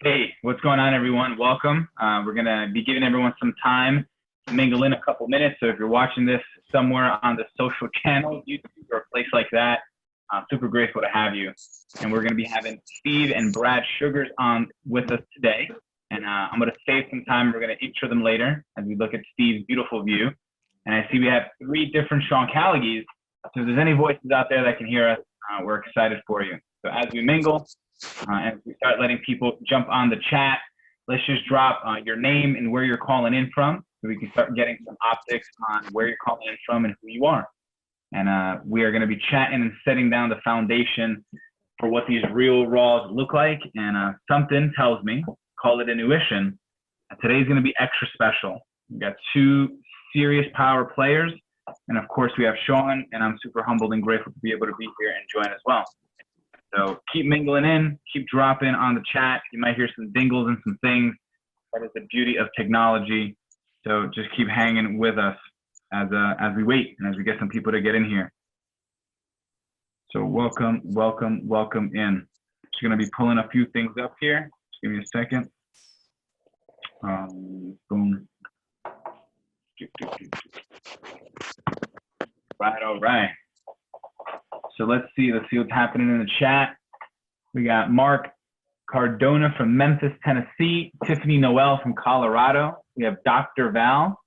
Hey, what's going on, everyone? Welcome. We're going to be giving everyone some time to mingle in a couple minutes. So if you're watching this somewhere on the social channel, YouTube, or a place like that, I'm super grateful to have you. And we're going to be having Steve and Brad Sugars on with us today. And I'm going to save some time. We're going to intro them later as we look at Steve's beautiful view. And I see we have 3 different Sean Callaghees. So if there's any voices out there that can hear us, we're excited for you. So as we mingle, as we start letting people jump on the chat, let's just drop your name and where you're calling in from so we can start getting some optics on where you're calling in from and who you are. And we are going to be chatting and setting down the foundation for what these real raws look like. And something tells me, call it intuition, today's going to be extra special. We've got 2 serious power players. And of course, we have Sean, and I'm super humbled and grateful to be able to be here and join as well. So keep mingling in, keep dropping on the chat. You might hear some dingles and some things. That is the beauty of technology. So just keep hanging with us as we wait and as we get some people to get in here. So welcome, welcome, welcome in. Just gonna be pulling a few things up here. Just give me a second. Boom. Right, all right. So let's see what's happening in the chat. We got Mark Cardona from Memphis, Tennessee, Tiffany Noel from Colorado. We have Dr. Val.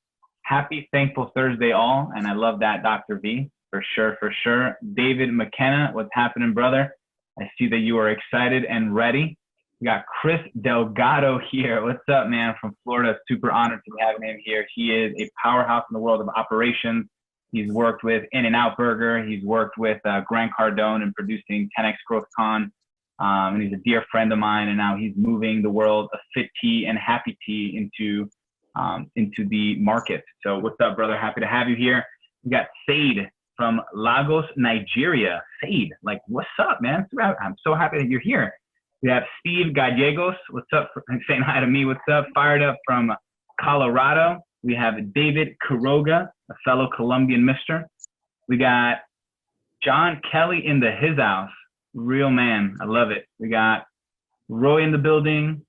Happy Thankful Thursday all, and I love that, Dr. V, for sure, for sure. David McKenna, what's happening, brother? I see that you are excited and ready. We got Chris Delgado here. What's up, man, from Florida? Super honored to be having him here. He is a powerhouse in the world of operations. He's worked with In-N-Out Burger. He's worked with Grant Cardone in producing 10X Growth Con. And he's a dear friend of mine. And now he's moving the world of fit tea and happy tea into the market. So what's up, brother? Happy to have you here. We got Said from Lagos, Nigeria. Said, like, what's up, man? I'm so happy that you're here. We have Steve Gallegos. What's up? Saying hi to me. What's up? Fired up from Colorado. We have David Quiroga, a fellow Colombian mister. We got John Kelly in the his house. Real man. I love it. We got Roy in the building.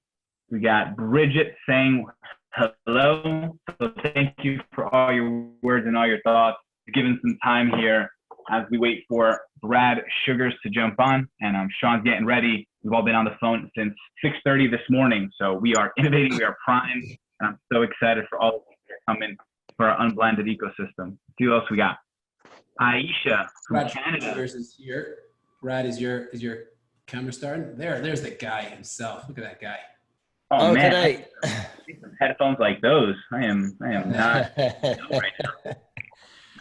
We got Bridget saying hello. So thank you for all your words and all your thoughts. Giving some time here as we wait for Brad Sugars to jump on. And Sean's getting ready. We've all been on the phone since 6:30 this morning. So we are innovating. We are primed. And I'm so excited for all of you that are coming for our unblinded ecosystem. See what else we got. Aisha from Brad Canada. Sugars is here. Brad, is your camera starting? There's the guy himself. Look at that guy. Oh man, today. I need some headphones like those. I am not right now.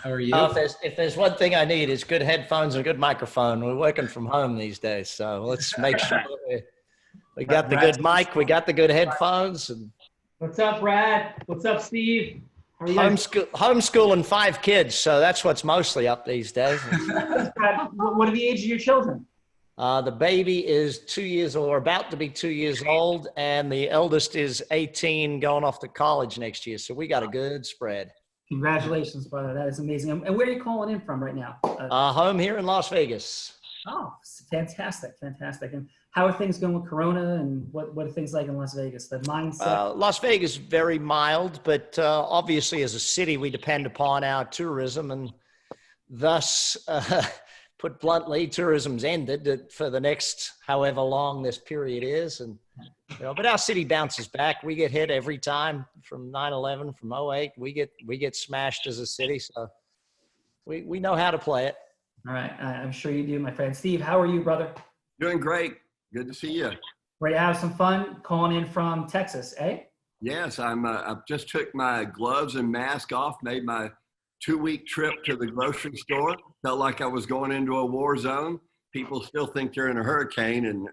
How are you? If there's one thing I need, it's good headphones and a good microphone. We're working from home these days, so let's make sure we got the good mic, we got the good headphones. And What's up, Brad? What's up, Steve? How are you? homeschooling 5 kids, so that's what's mostly up these days. Brad, what are the age of your children? The baby is 2 years or about to be 2 years old, and the eldest is 18, going off to college next year. So we got a good spread. Congratulations, brother. That is amazing. And where are you calling in from right now? Home here in Las Vegas. Oh, fantastic, fantastic. And how are things going with Corona, and what are things like in Las Vegas? The mindset? Las Vegas, very mild, but obviously as a city, we depend upon our tourism, and thus, put bluntly, tourism's ended for the next however long this period is. And but our city bounces back. We get hit every time from 9/11, from 08. We get smashed as a city, so we know how to play it. All right, I'm sure you do, my friend. Steve, how are you, brother? Doing great. Good to see you. Ready to have some fun? Calling in from Texas, eh? Yes, I just took my gloves and mask off, made my 2-week trip to the grocery store. Felt like I was going into a war zone. People still think they're in a hurricane and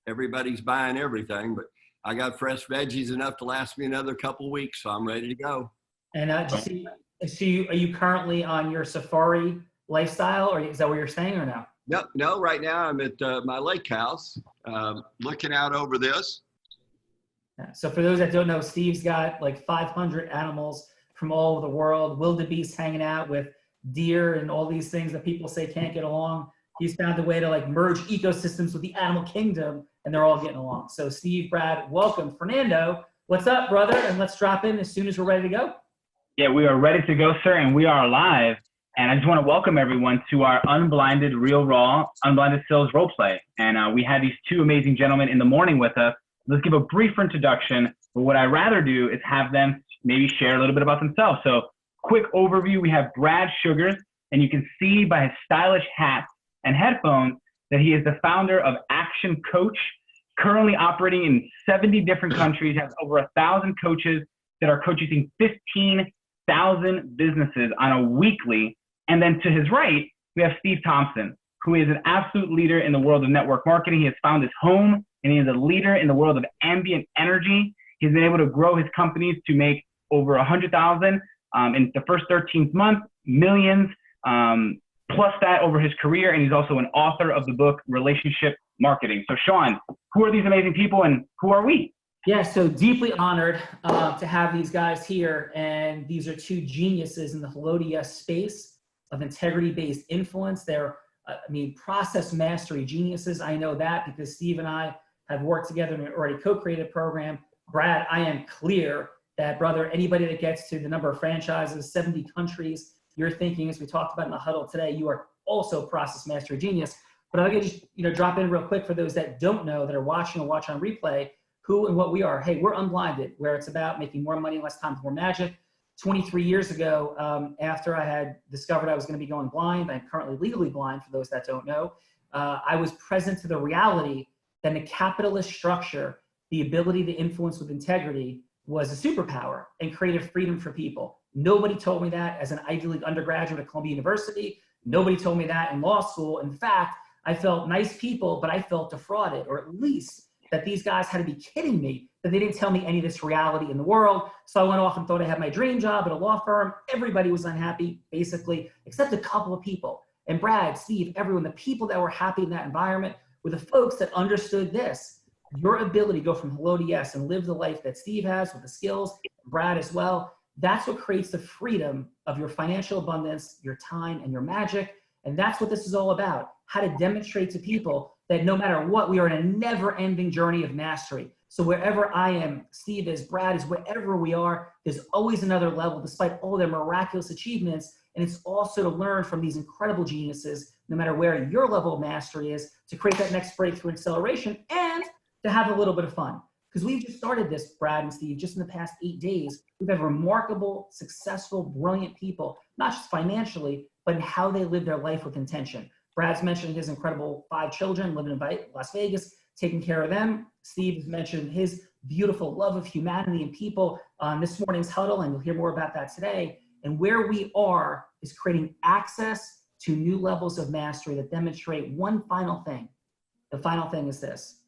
everybody's buying everything, but I got fresh veggies enough to last me another couple weeks, so I'm ready to go. And are you currently on your safari lifestyle, or is that where you're staying, or no? No, right now I'm at my lake house, looking out over this. Yeah. So for those that don't know, Steve's got like 500 animals from all over the world, wildebeest hanging out with deer and all these things that people say can't get along. he's found a way to like merge ecosystems with the animal kingdom, and they're all getting along. So Steve, Brad, welcome. Fernando, what's up, brother? And let's drop in as soon as we're ready to go. Yeah, we are ready to go, sir, and we are live. And I just want to welcome everyone to our Unblinded Real Raw Unblinded Sales Roleplay. And we had these two amazing gentlemen in the morning with us. Let's give a brief introduction, but what I'd rather do is have them maybe share a little bit about themselves. So quick overview, we have Brad Sugars, and you can see by his stylish hat and headphones that he is the founder of ActionCOACH, currently operating in 70 different countries, has over 1,000 coaches that are coaching 15,000 businesses on a weekly. And then to his right, we have Steve Thompson, who is an absolute leader in the world of network marketing. He has found his home, and he is a leader in the world of ambient energy. He's been able to grow his companies to make over 100,000 in the first 13th month, millions, plus that over his career. And he's also an author of the book, Relationship Marketing. So Sean, who are these amazing people and who are we? Yeah, so deeply honored to have these guys here. And these are two geniuses in the Hello to Yes space of integrity-based influence. They're, process mastery geniuses. I know that because Steve and I have worked together in an already co-created program. Brad, I am clear that, brother, anybody that gets to the number of franchises, 70 countries, you're thinking, as we talked about in the huddle today, you are also a process mastery genius. But I'm going to just drop in real quick for those that don't know, that are watching or watch on replay, who and what we are. Hey, we're Unblinded, where it's about making more money in less time, more magic. 23 years ago, after I had discovered I was going to be going blind, I'm currently legally blind for those that don't know, I was present to the reality that in a capitalist structure, the ability to influence with integrity was a superpower and created freedom for people. Nobody told me that as an Ivy League undergraduate at Columbia University. Nobody told me that in law school. In fact, I felt nice people, but I felt defrauded, or at least that these guys had to be kidding me, that they didn't tell me any of this reality in the world. So I went off and thought I had my dream job at a law firm. Everybody was unhappy, basically, except a couple of people. And Brad, Steve, everyone, the people that were happy in that environment were the folks that understood this. Your ability to go from hello to yes and live the life that Steve has with the skills, Brad as well, that's what creates the freedom of your financial abundance, your time, and your magic. And that's what this is all about, how to demonstrate to people that no matter what, we are in a never-ending journey of mastery. So wherever I am, Steve is, Brad is, wherever we are, there's always another level despite all their miraculous achievements. And it's also to learn from these incredible geniuses, no matter where your level of mastery is, to create that next breakthrough acceleration and to have a little bit of fun. Because we've just started this, Brad and Steve, just in the past 8 days. We've had remarkable, successful, brilliant people, not just financially, but in how they live their life with intention. Brad's mentioned his incredible 5 children living in Las Vegas, taking care of them. Steve has mentioned his beautiful love of humanity and people on this morning's huddle, and you'll hear more about that today. And where we are is creating access to new levels of mastery that demonstrate one final thing. The final thing is this,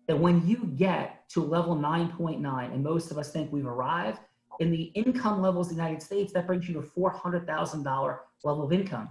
that when you get to level 9.9, and most of us think we've arrived, in the income levels of the United States, that brings you to a $400,000 level of income.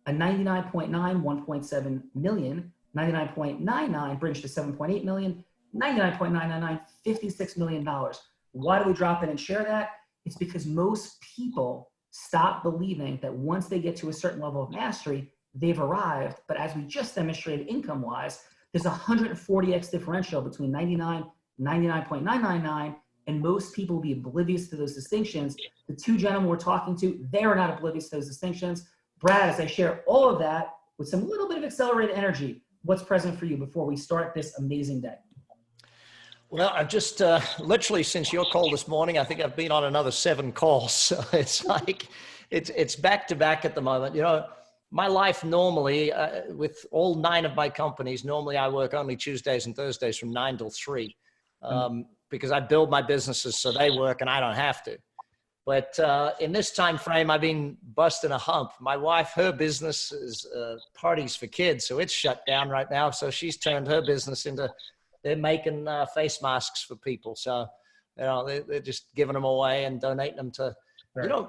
A 99.9, 1.7 million, 99.99 brings to 7.8 million, 99.999, $56 million. Why do we drop in and share that? It's because most people stop believing that once they get to a certain level of mastery, they've arrived. But as we just demonstrated income-wise, there's a 140x differential between 99, 99.999, and most people will be oblivious to those distinctions. The two gentlemen we're talking to, they're not oblivious to those distinctions. Brad, as I share all of that with some little bit of accelerated energy, what's present for you before we start this amazing day? Well, I've just literally since your call this morning, I think I've been on another 7 calls. So it's like, it's back to back at the moment. My life normally with all 9 of my companies, normally I work only Tuesdays and Thursdays from 9 till 3 because I build my businesses so they work and I don't have to. But in this time frame, I've been busting a hump. My wife, her business is parties for kids, so it's shut down right now. So she's turned her business into, they're making face masks for people. So, they're just giving them away and donating them to,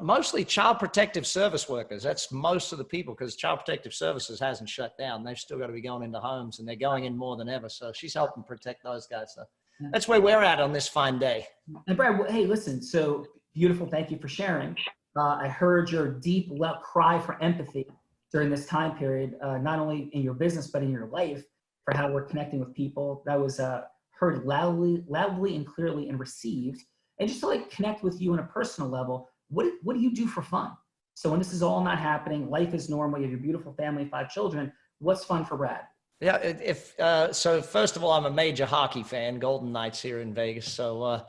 mostly child protective service workers. That's most of the people, because child protective services hasn't shut down. They've still got to be going into homes, and they're going in more than ever. So she's helping protect those guys. So that's where we're at on this fine day. And Brad, hey, listen, so beautiful. Thank you for sharing. I heard your deep cry for empathy. during this time period, not only in your business, but in your life, for how we're connecting with people. That was heard loudly and clearly and received. And just to like connect with you on a personal level, what do you do for fun? So when this is all not happening, life is normal, you have your beautiful family, 5 children, what's fun for Brad? Yeah, so first of all, I'm a major hockey fan, Golden Knights here in Vegas. So,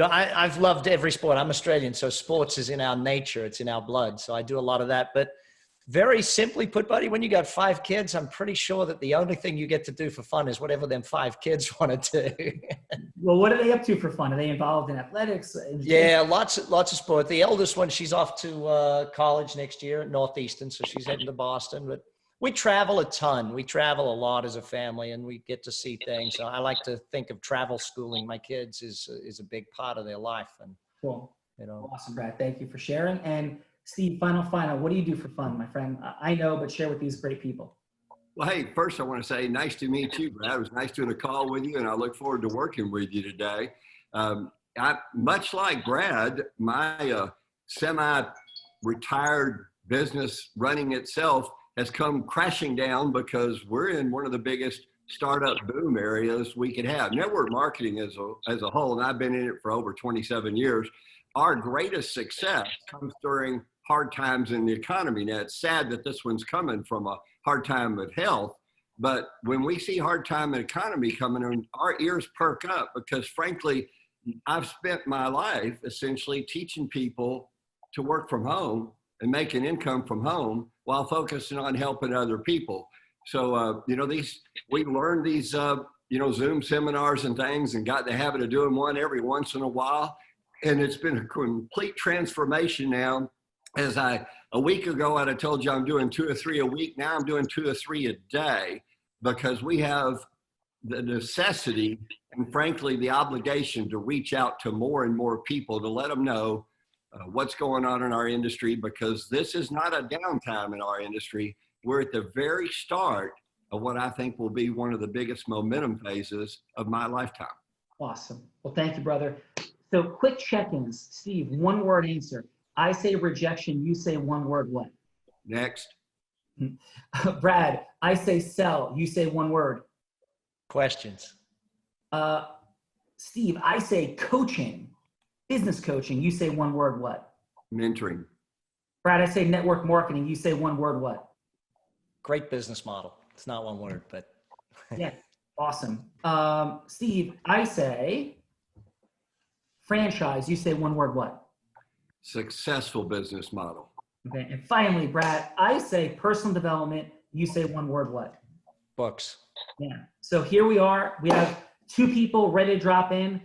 I've loved every sport. I'm Australian, so sports is in our nature. It's in our blood. So I do a lot of that. But very simply put, buddy, when you got 5 kids, I'm pretty sure that the only thing you get to do for fun is whatever them 5 kids want to do. Well, what are they up to for fun? Are they involved in athletics? Yeah, lots of sport. The eldest one, she's off to college next year at Northeastern, so she's heading to Boston. But we travel a ton. We travel a lot as a family, and we get to see things. So I like to think of travel schooling my kids is a big part of their life. And cool. Awesome, Brad. Thank you for sharing. And Steve, final, what do you do for fun, my friend? I know, but share with these great people. Well, hey, first I want to say nice to meet you, Brad. It was nice doing a call with you, and I look forward to working with you today. Much like Brad, my semi-retired business running itself has come crashing down because we're in one of the biggest startup boom areas we could have. Network marketing as a whole, and I've been in it for over 27 years, our greatest success comes during hard times in the economy. Now, it's sad that this one's coming from a hard time with health, but when we see hard time in economy coming in, our ears perk up because frankly, I've spent my life essentially teaching people to work from home and make an income from home while focusing on helping other people. So, we learned these, Zoom seminars and things and got the habit of doing one every once in a while. And it's been a complete transformation now. As a week ago, I'd have told you I'm doing 2 or 3 a week. Now I'm doing 2 or 3 a day because we have the necessity and frankly, the obligation to reach out to more and more people to let them know what's going on in our industry, because this is not a downtime in our industry. We're at the very start of what I think will be one of the biggest momentum phases of my lifetime. Awesome. Well, thank you, brother. So quick check-ins. Steve, 1-word answer. I say rejection, you say 1 word what? Next. Brad, I say sell, you say 1 word. Questions. Steve, I say coaching, business coaching, you say 1 word what? Mentoring. Brad, I say network marketing, you say 1 word what? Great business model. It's not 1 word, but. Yeah, awesome. Steve, I say franchise, you say 1 word what? Successful business model. Okay, and finally, Brad, I say personal development, you say 1 word what? Books. Yeah, so here we are. We have 2 people ready to drop in.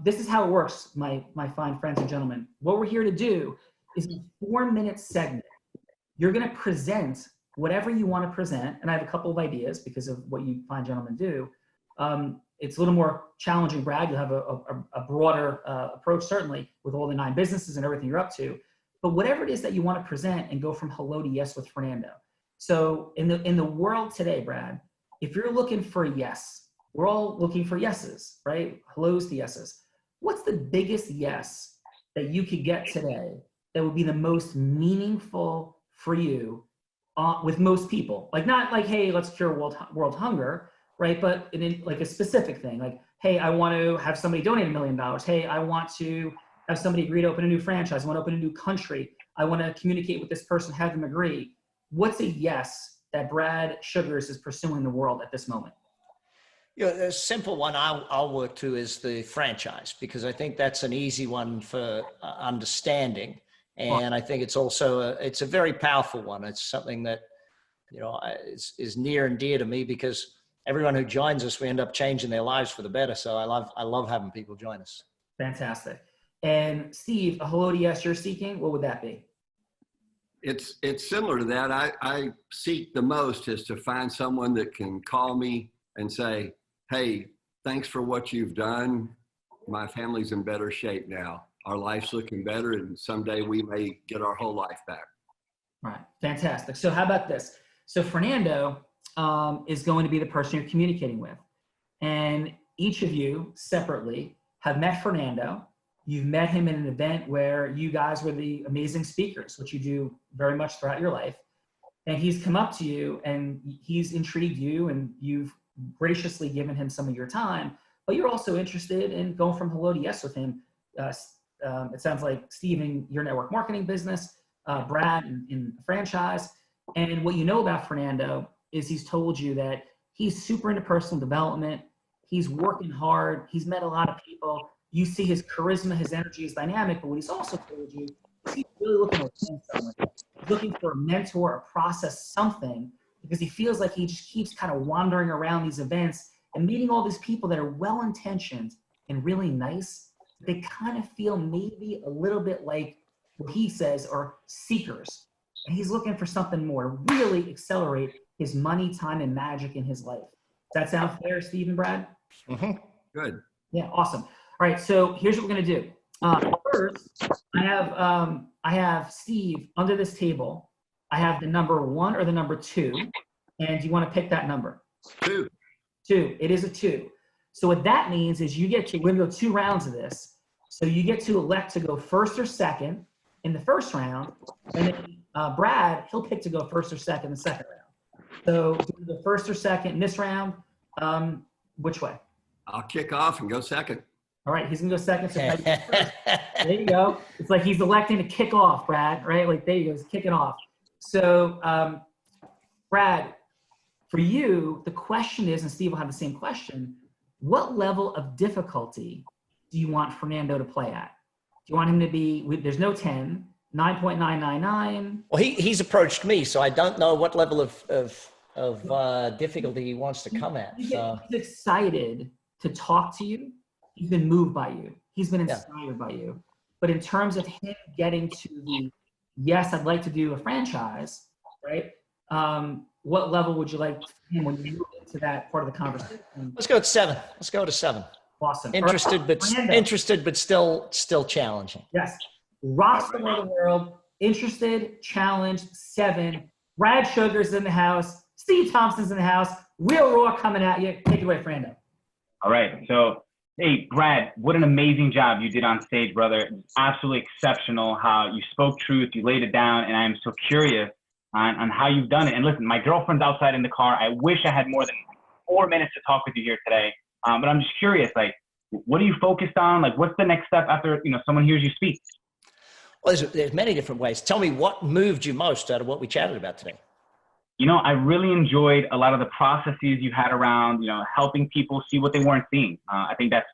This is how it works, my fine friends and gentlemen. What we're here to do is a 4-minute segment. You're gonna present whatever you want to present, and I have a couple of ideas because of what you fine gentlemen do. It's a little more challenging, Brad. You'll have a broader approach, certainly, with all the 9 businesses and everything you're up to. But whatever it is that you want to present and go from hello to yes with Fernando. So in the world today, Brad, if you're looking for a yes, we're all looking for yeses, right? Hellos to yeses. What's the biggest yes that you could get today that would be the most meaningful for you with most people? Like, not like, hey, let's cure world hunger, right? But in like a specific thing, like, hey, I want to have somebody donate $1 million. Hey, I want to have somebody agree to open a new franchise. I want to open a new country. I want to communicate with this person, have them agree. What's a yes that Brad Sugars is pursuing in the world at this moment? A simple one I'll work to is the franchise, because I think that's an easy one for understanding. And I think it's also it's a very powerful one. It's something that, is near and dear to me, because everyone who joins us, we end up changing their lives for the better. So I love having people join us. Fantastic. And Steve, a hello to yes you're seeking, what would that be? It's similar to that. I seek the most is to find someone that can call me and say, hey, thanks for what you've done. My family's in better shape now. Our life's looking better, and someday we may get our whole life back. All right, fantastic. So how about this? So Fernando is going to be the person you're communicating with. And each of you separately have met Fernando. You've met him in an event where you guys were the amazing speakers, which you do very much throughout your life. and he's come up to you and he's intrigued you, and you've graciously given him some of your time, but you're also interested in going from hello to yes with him. It sounds like Steve in your network marketing business, Brad in a franchise. And what you know about Fernando is he's told you that he's super into personal development. He's working hard. He's met a lot of people. You see his charisma, his energy, his dynamic, but what he's also told you is he's really looking to learn someone. He's looking for a mentor, a process, something, because he feels like he just keeps kind of wandering around these events and meeting all these people that are well-intentioned and really nice. They kind of feel maybe a little bit like what he says are seekers. And he's looking for something more to really accelerate his money, time, and magic in his life. Does that sound fair, Steve and Brad? Mm-hmm. Good. Yeah, awesome. All right, so here's what we're gonna do. First, I have Steve under this table. I have the number 1 or the number 2, and do you want to pick that number? 2. 2. It is a 2. So what that means is we're gonna go 2 rounds of this. So you get to elect to go first or second in the first round, and then Brad, he'll pick to go first or second in the second round. So do the first or second in this round. Which way? I'll kick off and go second. All right, he's gonna go second. So there you go. It's like he's electing to kick off, Brad, right? Like there you go, he's kicking off. So Brad, for you, the question is, and Steve will have the same question, what level of difficulty do you want Fernando to play at? Do you want him to be, there's no 10, 9.999? Well, he's approached me, so I don't know what level of difficulty he wants to come at. So. He's excited to talk to you. He's been moved by you. He's been inspired by you. But in terms of him getting to the, yes, I'd like to do a franchise, right? What level would you like him when you move into that part of the conversation? Let's go to 7. Let's go to 7. Awesome. Interested, but still challenging. Yes. Rockstar of the world, interested, challenged, 7. Brad Sugars in the house. Steve Thompson's in the house. Real Raw coming at you. Take it away, Fernando. All right. So, hey, Brad, what an amazing job you did on stage, brother. Absolutely exceptional how you spoke truth, you laid it down, and I am so curious on how you've done it. And listen, my girlfriend's outside in the car. I wish I had more than 4 minutes to talk with you here today. But I'm just curious, like, what are you focused on? Like, what's the next step after, someone hears you speak? Well, there's many different ways. Tell me what moved you most out of what we chatted about today. I really enjoyed a lot of the processes you had around, helping people see what they weren't seeing. I think that's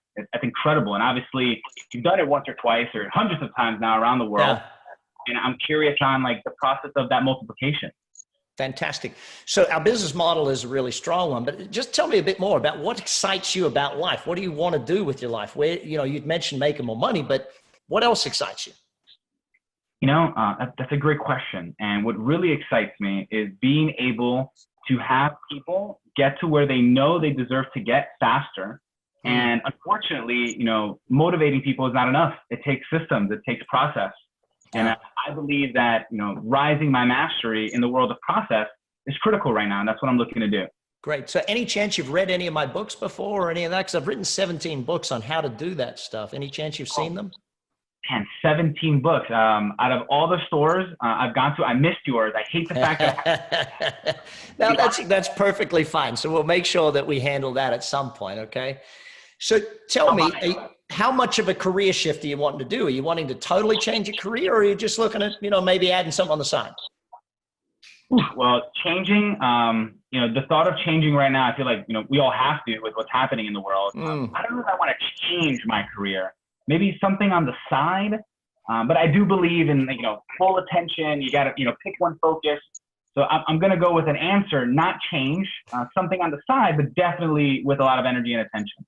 incredible. And obviously you've done it once or twice or hundreds of times now around the world. Yeah. And I'm curious on like the process of that multiplication. Fantastic. So our business model is a really strong one, but just tell me a bit more about what excites you about life. What do you want to do with your life? Where, you'd mentioned making more money, but what else excites you? That's a great question. And what really excites me is being able to have people get to where they know they deserve to get faster. And unfortunately, motivating people is not enough. It takes systems, it takes process. And I believe that, rising my mastery in the world of process is critical right now. And that's what I'm looking to do. Great. So any chance you've read any of my books before or any of that? Because I've written 17 books on how to do that stuff. Any chance you've seen them? And 17 books. Out of all the stores I've gone to, I missed yours. I hate the fact that. No, that's perfectly fine. So we'll make sure that we handle that at some point. Okay. So tell me, how much of a career shift are you wanting to do? Are you wanting to totally change your career, or are you just looking at, maybe adding something on the side? Well, changing, the thought of changing right now, I feel like, we all have to with what's happening in the world. I don't know if I want to change my career. Maybe something on the side, but I do believe in, full attention. You got to, pick one focus. So I'm going to go with an answer, not change, something on the side, but definitely with a lot of energy and attention.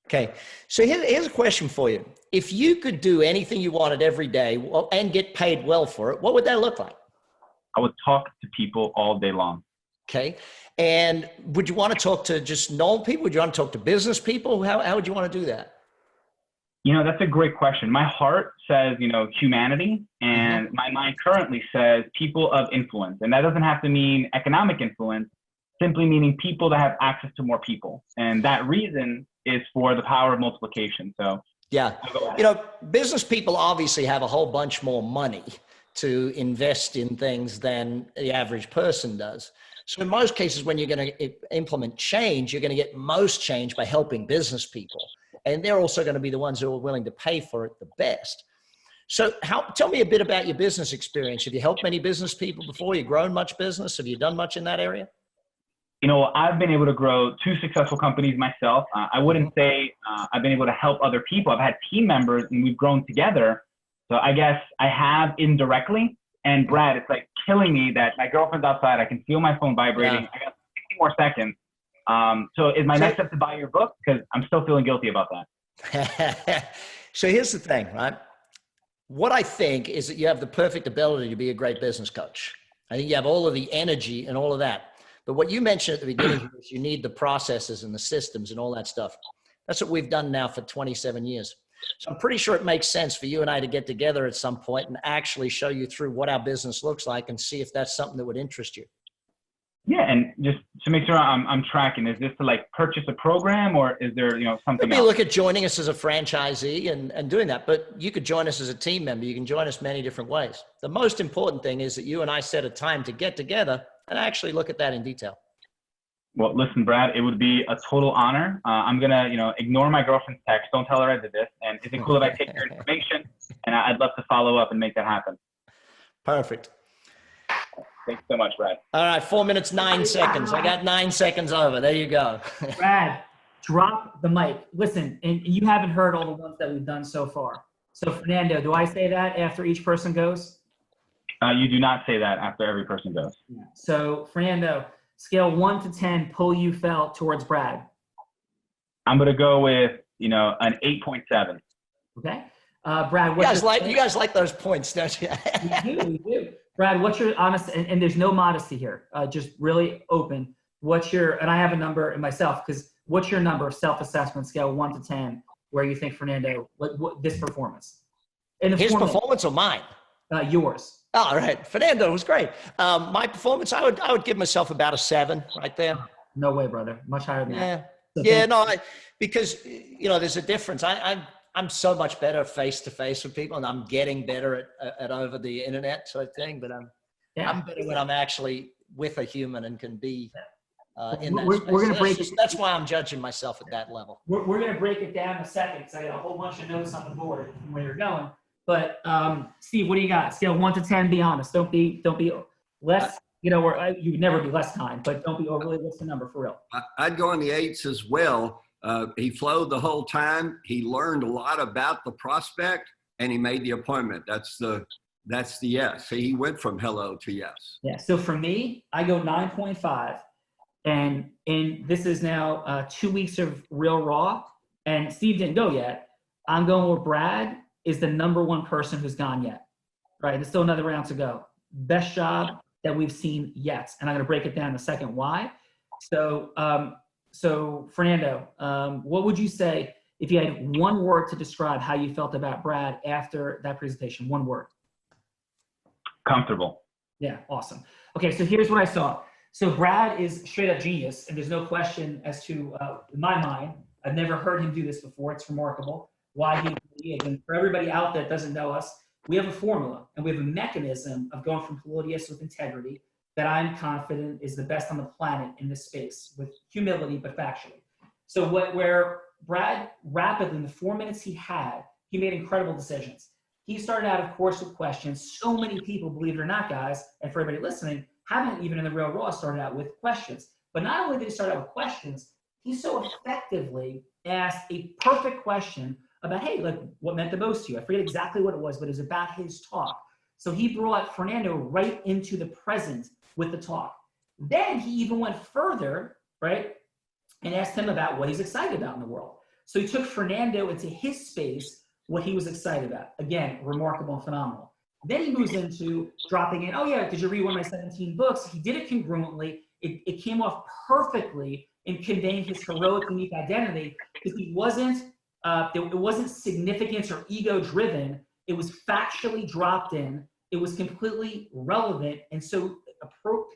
Okay. So here's a question for you. If you could do anything you wanted every day and get paid well for it, what would that look like? I would talk to people all day long. Okay. And would you want to talk to just normal people? Would you want to talk to business people? How would you want to do that? That's a great question. My heart says, humanity, and my mind currently says people of influence. And that doesn't have to mean economic influence, simply meaning people that have access to more people. And that reason is for the power of multiplication. So yeah, business people obviously have a whole bunch more money to invest in things than the average person does. So in most cases, when you're going to implement change, you're going to get most change by helping business people. And they're also going to be the ones who are willing to pay for it the best. So tell me a bit about your business experience. Have you helped many business people before? You've grown much business? Have you done much in that area? You know, I've been able to grow 2 successful companies myself. I wouldn't say I've been able to help other people. I've had team members and we've grown together. So I guess I have indirectly. And Brad, it's like killing me that my girlfriend's outside. I can feel my phone vibrating. Yeah. I got 60 more seconds. So is my next step to buy your book? Because I'm still feeling guilty about that. So here's the thing, right? What I think is that you have the perfect ability to be a great business coach. I think you have all of the energy and all of that. But what you mentioned at the beginning is you need the processes and the systems and all that stuff. That's what we've done now for 27 years. So I'm pretty sure it makes sense for you and I to get together at some point and actually show you through what our business looks like and see if that's something that would interest you. Yeah, and just to make sure I'm tracking, is this to like purchase a program or is there, something Maybe else? look at joining us as a franchisee and doing that, but you could join us as a team member. You can join us many different ways. The most important thing is that you and I set a time to get together and actually look at that in detail. Well, listen, Brad, it would be a total honor. I'm going to, ignore my girlfriend's text. Don't tell her I did this. And is it cool if I take your information? And I'd love to follow up and make that happen. Perfect. Thanks so much, Brad. All right, 4 minutes, 9 seconds. I got 9 seconds over. There you go. Brad, drop the mic. Listen, and you haven't heard all the ones that we've done so far. So Fernando, do I say that after each person goes? You do not say that after every person goes. So Fernando, scale 1 to 10, pull you felt towards Brad. I'm going to go with, an 8.7. Okay. Brad, You guys like those points, don't you? We do. Brad, what's your honest, and there's no modesty here, just really open. And I have a number in myself, because what's your number, self-assessment scale 1 to 10, where you think Fernando, what this performance? His performance or mine? Yours. Oh, all right. Fernando was great. My performance, I would give myself about a 7 right there. No way, brother. Much higher than that. So because there's a difference. I'm so much better face to face with people, and I'm getting better at over the internet sort of thing. But I'm better when I'm actually with a human and can be in that space. We're gonna break it. That's why I'm judging myself at that level. We're gonna break it down in a second, because I got a whole bunch of notes on the board from where you're going. But Steve, what do you got? Scale 1 to 10. Be honest. Don't be less. You would never be less kind, but don't be overly. What's the number for real? I'd go in the 8s as well. He flowed the whole time. He learned a lot about the prospect, and he made the appointment. That's the yes. He went from hello to yes. Yeah. So for me, I go 9.5, and this is now 2 weeks of real raw. And Steve didn't go yet. I'm going with Brad is the number 1 person who's gone yet. Right. There's still another round to go. Best job that we've seen yet. And I'm going to break it down in a second. Why? So Fernando, what would you say if you had one word to describe how you felt about Brad after that presentation? One word. Comfortable. Yeah, awesome. Okay, so here's what I saw. So Brad is straight up genius, and there's no question as to, in my mind, I've never heard him do this before. It's remarkable why he is. And for everybody out there that doesn't know us, we have a formula and we have a mechanism of going from Polonius with integrity that I'm confident is the best on the planet in this space, with humility, but factually. So where Brad rapidly, in the 4 minutes he had, he made incredible decisions. He started out, of course, with questions. So many people, believe it or not, guys, and for everybody listening, haven't even in the real raw started out with questions. But not only did he start out with questions, he so effectively asked a perfect question about, hey, like, what meant the most to you? I forget exactly what it was, but it was about his talk. So he brought Fernando right into the present with the talk. Then he even went further, right, and asked him about what he's excited about in the world. So he took Fernando into his space, what he was excited about. Again, remarkable and phenomenal. Then he moves into dropping in, oh yeah, did you read one of my 17 books? He did it congruently. It came off perfectly in conveying his heroic, unique identity, because he wasn't, it wasn't significance or ego driven. It was factually dropped in. It was completely relevant, and so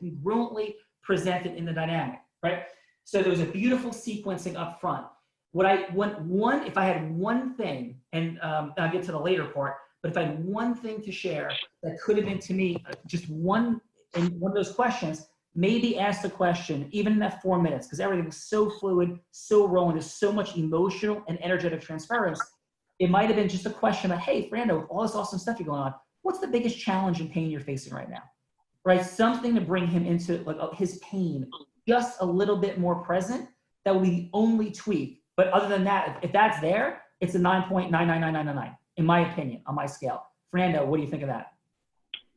congruently presented in the dynamic, right? So there was a beautiful sequencing up front. If I had one thing, and I'll get to the later part, But if I had one thing to share that could have been to me, just one, in one of those questions, maybe ask the question, even in that 4 minutes, because everything is so fluid, so rolling, there's so much emotional and energetic transference. It might have been just a question about, hey, Fernando, with all this awesome stuff you're going on, what's the biggest challenge and pain you're facing right now? Right? Something to bring him into like his pain, just a little bit more present. That would be the only tweak. But other than that, if that's there, it's a 9.999999, in my opinion, on my scale. Fernando, what do you think of that?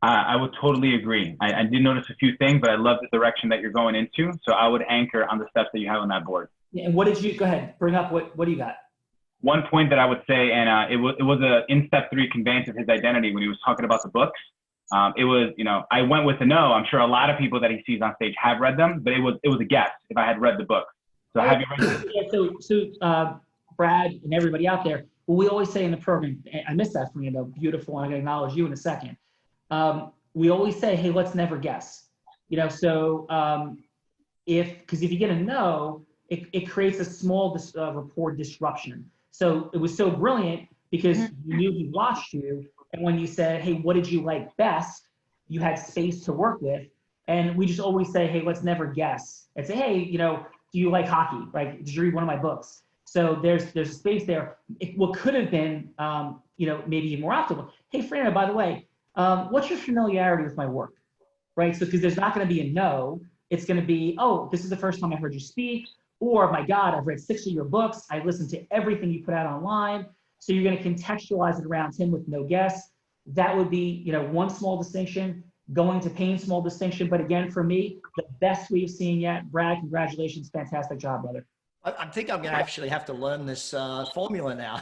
I would totally agree. I did notice a few things, but I love the direction that you're going into. So I would anchor on the steps that you have on that board. Yeah, and what did you, go ahead, bring up, what do you got? One point that I would say, and it was in step 3 conveyance of his identity when he was talking about the books. It was, you know, I went with the no. I'm sure a lot of people that he sees on stage have read them, but it was a guess if I had read the book. So have you read them? Yeah, so Brad and everybody out there, what we always say in the program, I missed that, Fernando, beautiful, and I'm gonna acknowledge you in a second. We always say, hey, let's never guess. You know, so because if you get a no, it creates a small rapport disruption. So it was so brilliant because you knew he watched you, and when you said, hey, what did you like best, you had space to work with. And we just always say, hey, let's never guess. And say, hey, you know, do you like hockey? Right? Did you read one of my books? So there's a space there. What could have been, you know, maybe more optimal. Hey, Fernando, by the way, what's your familiarity with my work? Right? So because there's not going to be a no, it's going to be, oh, this is the first time I heard you speak, or my God, I've read 6 of your books. I've listened to everything you put out online. So you're going to contextualize it around him with no guess. That would be, you know, one small distinction. Going to pain, small distinction. But again, for me, the best we've seen yet. Brad, congratulations. Fantastic job, brother. I think I'm going to actually have to learn this formula now.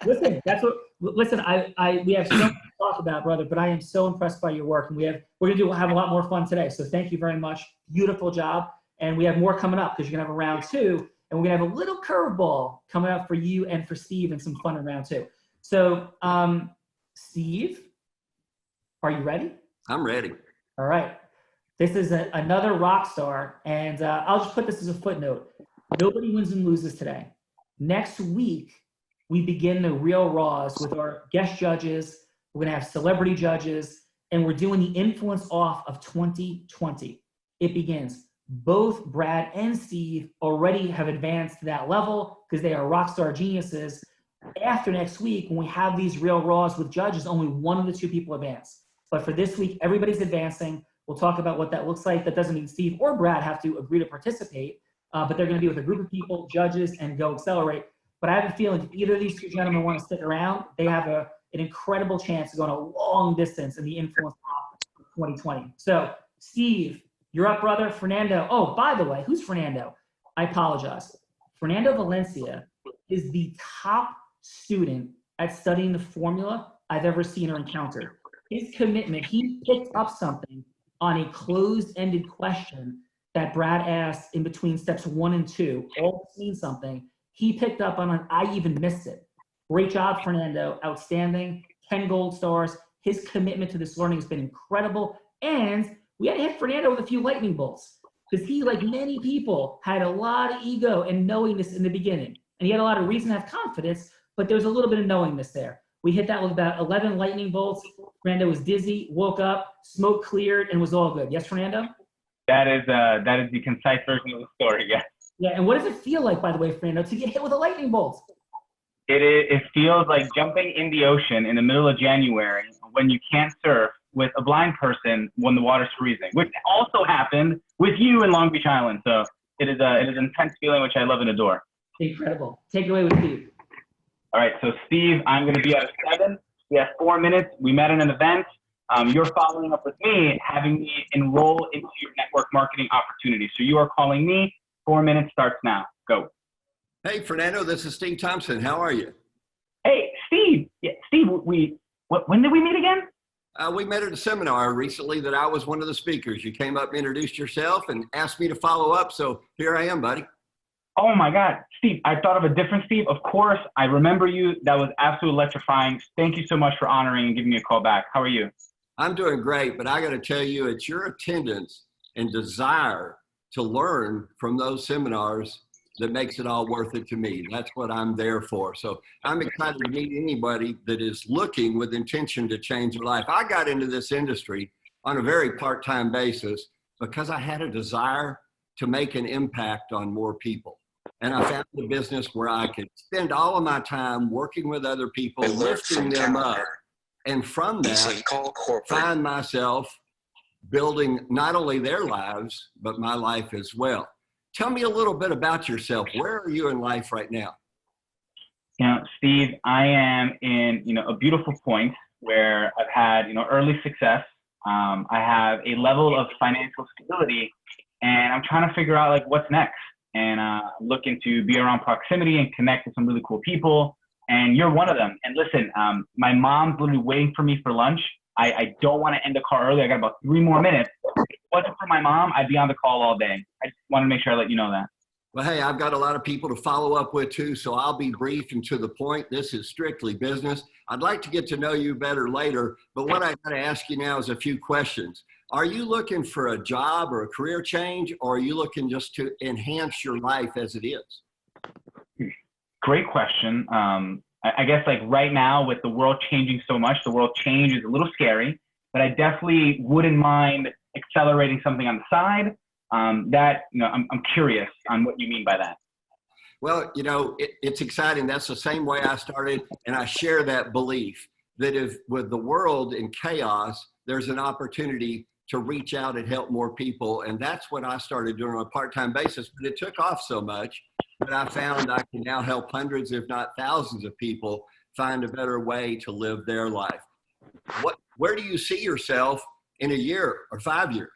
Listen, we have so much to talk about, brother, but I am so impressed by your work, and we're going to have a lot more fun today. So thank you very much. Beautiful job. And we have more coming up because you're going to have a round 2, and we're going to have a little curveball coming up for you and for Steve, and some fun in round 2. So, Steve, are you ready? I'm ready. All right. This is another rock star, and I'll just put this as a footnote. Nobody wins and loses today. Next week, we begin the real raws with our guest judges. We're going to have celebrity judges, and we're doing the influence off of 2020. It begins. Both Brad and Steve already have advanced to that level because they are rock star geniuses. After next week, when we have these real raws with judges, only one of the 2 people advance. But for this week, everybody's advancing. We'll talk about what that looks like. That doesn't mean Steve or Brad have to agree to participate, but they're going to be with a group of people, judges, and go accelerate. But I have a feeling if either of these 2 gentlemen want to stick around, they have an incredible chance to go on a long distance in the influence of 2020. So, Steve, you're up, brother. Fernando. Oh, by the way, who's Fernando? I apologize. Fernando Valencia is the top student at studying the formula I've ever seen or encountered. His commitment, he picked up something on a closed-ended question that Brad asked in between steps 1 and 2, all seen something. He picked up on it. I even missed it. Great job, Fernando. Outstanding. 10 gold stars. His commitment to this learning has been incredible. And we had to hit Fernando with a few lightning bolts because he, like many people, had a lot of ego and knowingness in the beginning. And he had a lot of reason to have confidence, but there was a little bit of knowingness there. We hit that with about 11 lightning bolts. Fernando was dizzy, woke up, smoke cleared, and was all good. Yes, Fernando? That is the concise version of the story, yes. Yeah, and what does it feel like, by the way, Fernando, to get hit with a lightning bolt? It feels like jumping in the ocean in the middle of January when you can't surf with a blind person when the water's freezing, which also happened with you in Long Beach Island. So it is an intense feeling, which I love and adore. Incredible. Take it away with Steve. All right, so Steve, I'm going to be at a 7. We have 4 minutes. We met in an event. You're following up with me, having me enroll into your network marketing opportunity. So you are calling me. 4 minutes starts now. Go. Hey, Fernando, this is Steve Thompson. How are you? Hey, Steve. Yeah, Steve, when did we meet again? We met at a seminar recently that I was one of the speakers. You came up and introduced yourself and asked me to follow up. So here I am, buddy. Oh my God, Steve, I thought of a different Steve. Of course, I remember you. That was absolutely electrifying. Thank you so much for honoring and giving me a call back. How are you? I'm doing great, but I got to tell you, it's your attendance and desire to learn from those seminars that makes it all worth it to me. That's what I'm there for. So I'm excited to meet anybody that is looking with intention to change their life. I got into this industry on a very part-time basis because I had a desire to make an impact on more people. And I found a business where I could spend all of my time working with other people, lifting them up. And from that, find myself building not only their lives, but my life as well. Tell me a little bit about yourself. Where are you in life right now? You know, Steve, I am in, a beautiful point where I've had, early success. I have a level of financial stability, and I'm trying to figure out like what's next. And I'm looking to be around proximity and connect with some really cool people. And you're one of them. And listen, my mom's literally waiting for me for lunch. I don't want to end the call early. I got about 3 more minutes. If it wasn't for my mom, I'd be on the call all day. I just want to make sure I let you know that. Well, hey, I've got a lot of people to follow up with too, so I'll be brief and to the point. This is strictly business. I'd like to get to know you better later, but what I got to ask you now is a few questions. Are you looking for a job or a career change, or are you looking just to enhance your life as it is? Great question. I guess like right now with the world changing so much, the world change is a little scary, but I definitely wouldn't mind accelerating something on the side. I'm curious on what you mean by that. Well, it's exciting. That's the same way I started, and I share that belief that if with the world in chaos, there's an opportunity to reach out and help more people. And that's what I started doing on a part-time basis, but it took off so much that I found I can now help hundreds, if not thousands of people find a better way to live their life. Where do you see yourself in a year or 5 years?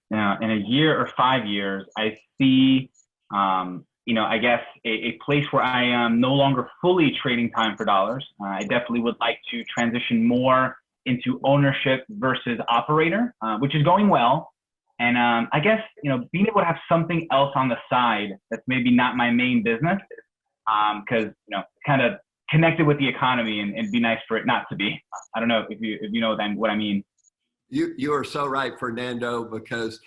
Now, in a year or 5 years, I see, I guess a place where I am no longer fully trading time for dollars. I definitely would like to transition more into ownership versus operator, which is going well. And I guess, being able to have something else on the side that's maybe not my main business, because, kind of connected with the economy and it'd be nice for it not to be. I don't know if you know what I mean. You are so right, Fernando, because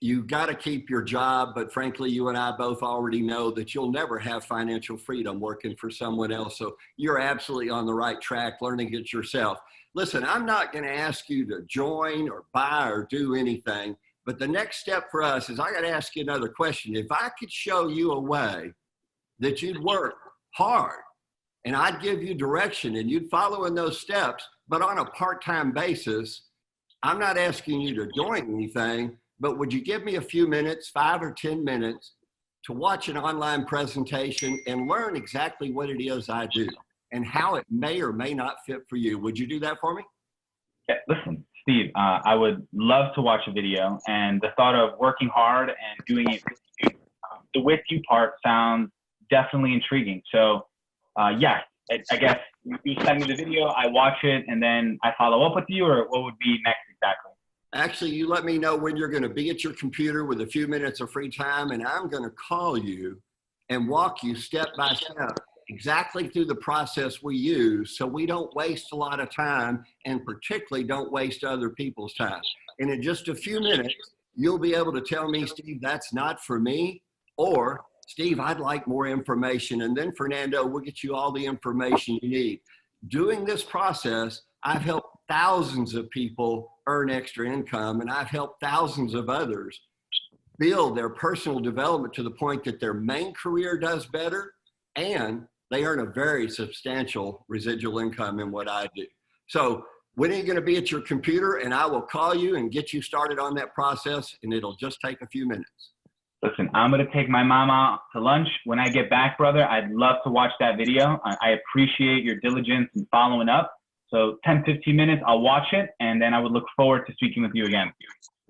you got to keep your job, but frankly, you and I both already know that you'll never have financial freedom working for someone else. So you're absolutely on the right track, learning it yourself. Listen, I'm not going to ask you to join or buy or do anything, but the next step for us is I got to ask you another question. If I could show you a way that you'd work hard and I'd give you direction and you'd follow in those steps, but on a part-time basis, I'm not asking you to join anything, but would you give me a few minutes, 5 or 10 minutes, to watch an online presentation and learn exactly what it is I do and how it may or may not fit for you? Would you do that for me? Yeah, listen, Steve, I would love to watch a video, and the thought of working hard and doing it the with you part sounds definitely intriguing. So yes, I guess you send me the video, I watch it, and then I follow up with you, or what would be next exactly? Actually, you let me know when you're going to be at your computer with a few minutes of free time, and I'm going to call you and walk you step by step exactly through the process we use so we don't waste a lot of time and particularly don't waste other people's time. And in just a few minutes, you'll be able to tell me, Steve, that's not for me, or Steve, I'd like more information. And then Fernando, we'll get you all the information you need. Doing this process, I've helped thousands of people earn extra income, and I've helped thousands of others build their personal development to the point that their main career does better and they earn a very substantial residual income in what I do. So when are you going to be at your computer? And I will call you and get you started on that process, and it'll just take a few minutes. Listen, I'm going to take my mom out to lunch. When I get back, brother, I'd love to watch that video. I appreciate your diligence in following up. So 10, 15 minutes, I'll watch it, and then I would look forward to speaking with you again.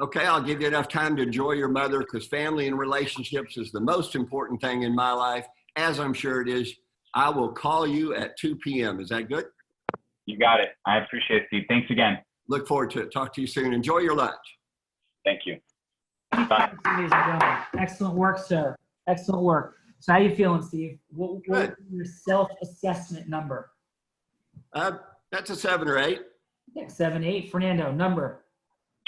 Okay, I'll give you enough time to enjoy your mother, because family and relationships is the most important thing in my life, as I'm sure it is. I will call you at 2 p.m. Is that good? You got it. I appreciate it, Steve. Thanks again. Look forward to it. Talk to you soon. Enjoy your lunch. Thank you. Bye. Ladies and gentlemen, excellent work, sir. Excellent work. So how you feeling, Steve? What is your self-assessment number? That's a 7 or 8. Yeah, 7, 8. Fernando, number?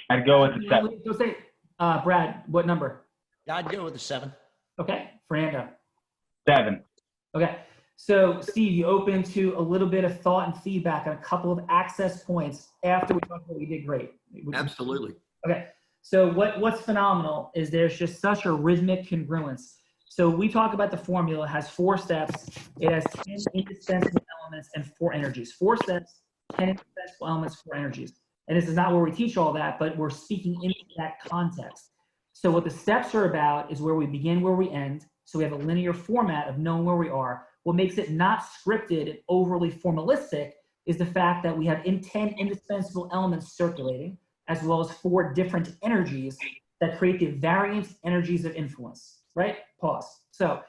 I'd go with a 7. Go say, Brad, what number? I'd go with a 7. Okay, Fernando. 7. Okay, so Steve, you open to a little bit of thought and feedback on a couple of access points after we talked about what you did great. Absolutely. Okay, so what's phenomenal is there's just such a rhythmic congruence. So we talk about the formula, it has 4 steps, it has 10 indispensable elements and 4 energies. 4 steps, 10 indispensable elements, 4 energies. And this is not where we teach all that, but we're speaking into that context. So what the steps are about is where we begin, where we end. So we have a linear format of knowing where we are. What makes it not scripted and overly formalistic is the fact that we have 10 indispensable elements circulating, as well as 4 different energies that create the variant energies of influence, right? Pause. So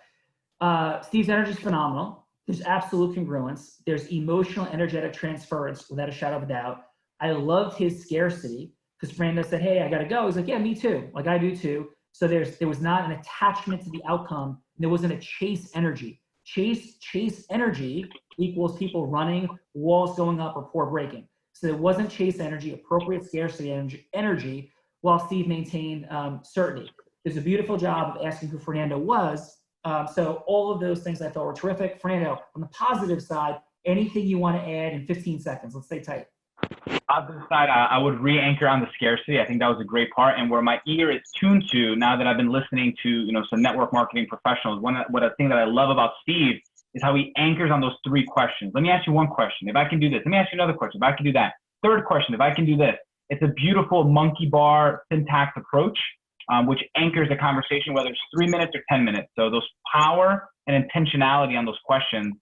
Steve's energy is phenomenal. There's absolute congruence. There's emotional, energetic transference without a shadow of a doubt. I loved his scarcity because Fernando said, hey, I got to go. He's like, yeah, me too. Like I do too. So there was not an attachment to the outcome. There wasn't a chase energy. Chase energy equals people running, walls going up, or pour breaking. So there wasn't chase energy, appropriate scarcity energy, while Steve maintained certainty. There's a beautiful job of asking who Fernando was. So all of those things I thought were terrific. Fernando, on the positive side, anything you want to add in 15 seconds? Let's stay tight. Positive side, I would re-anchor on the scarcity. I think that was a great part. And where my ear is tuned to now that I've been listening to, some network marketing professionals, what a thing that I love about Steve is how he anchors on those 3 questions. Let me ask you one question. If I can do this, let me ask you another question. If I can do that. Third question, if I can do this. It's a beautiful monkey bar syntax approach, which anchors the conversation, whether it's 3 minutes or 10 minutes. So those power and intentionality on those questions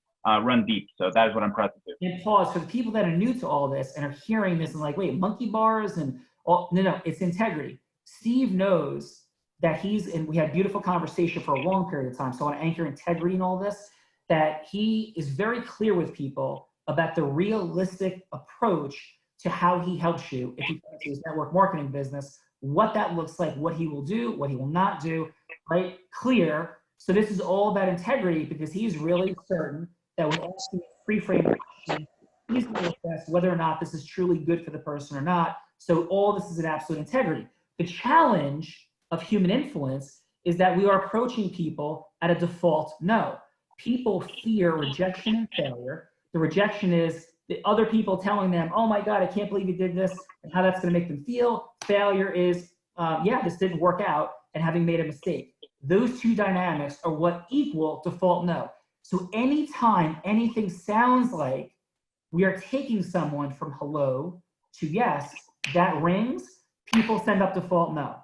run deep. So that is what I'm proud to do. And pause for the people that are new to all this and are hearing this and like, wait, monkey bars and all, no, it's integrity. Steve knows that and we had beautiful conversation for a long period of time. So I want to anchor integrity in all this, that he is very clear with people about the realistic approach to how he helps you if he goes to his network marketing business, what that looks like, what he will do, what he will not do, right? Clear. So this is all about integrity because he's really certain that when asking a pre-framed question, he's going to assess whether or not this is truly good for the person or not. So all this is an absolute integrity. The challenge of human influence is that we are approaching people at a default no. People fear rejection and failure. The rejection is the other people telling them, oh my God, I can't believe you did this, and how that's going to make them feel. Failure is, yeah, this didn't work out, and having made a mistake. Those 2 dynamics are what equal default no. So anytime anything sounds like we are taking someone from hello to yes, that rings, people send up default no.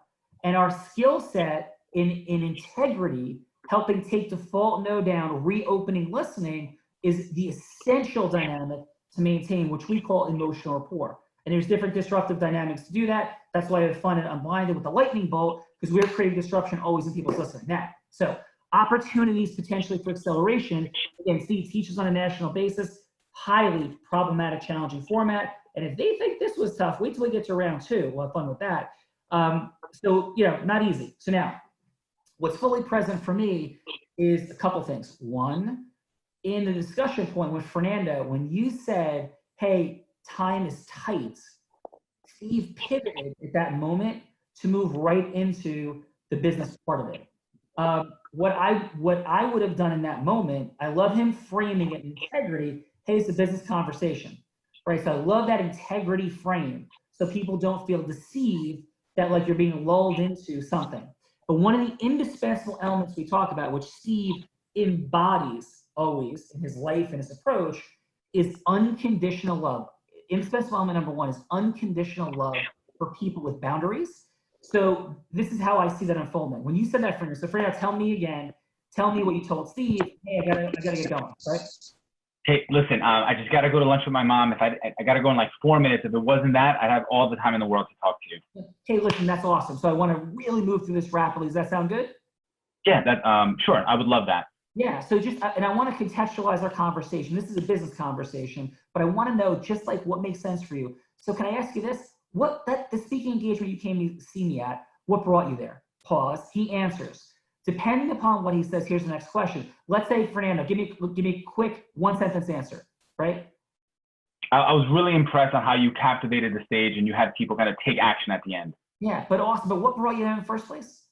And our skill set in integrity, helping take default no down, reopening listening, is the essential dynamic to maintain, which we call emotional rapport. And there's different disruptive dynamics to do that. That's why I have fun and Unblinded with the lightning bolt, because we're creating disruption always in people's listening. Now, so opportunities potentially for acceleration. Again, Steve teaches on a national basis, highly problematic, challenging format. And if they think this was tough, wait till we get to round 2. We'll have fun with that. So, not easy. So now, what's fully present for me is a couple things. One, in the discussion point with Fernando, when you said, hey, time is tight, Steve pivoted at that moment to move right into the business part of it. What I would have done in that moment, I love him framing it in integrity. Hey, it's a business conversation, right? So I love that integrity frame so people don't feel deceived that like you're being lulled into something. But one of the indispensable elements we talk about, which Steve embodies always in his life and his approach, is unconditional love. Indispensable element number 1 is unconditional love for people with boundaries. So this is how I see that unfoldment. When you said that, Fernando, so Fernando, tell me again, tell me what you told Steve. Hey, I gotta get going, right? Hey, listen, I just got to go to lunch with my mom. If I got to go in like 4 minutes. If it wasn't that, I'd have all the time in the world to talk to you. Hey, listen, that's awesome. So I want to really move through this rapidly. Does that sound good? Yeah, sure. I would love that. Yeah. So and I want to contextualize our conversation. This is a business conversation, but I want to know just like what makes sense for you. So can I ask you this? The speaking engagement you came to see me at, what brought you there? Pause. He answers. Depending upon what he says, here's the next question. Let's say, Fernando, give me a quick 1-sentence answer, right? I was really impressed on how you captivated the stage and you had people kind of take action at the end. Yeah, but what brought you there in the first place?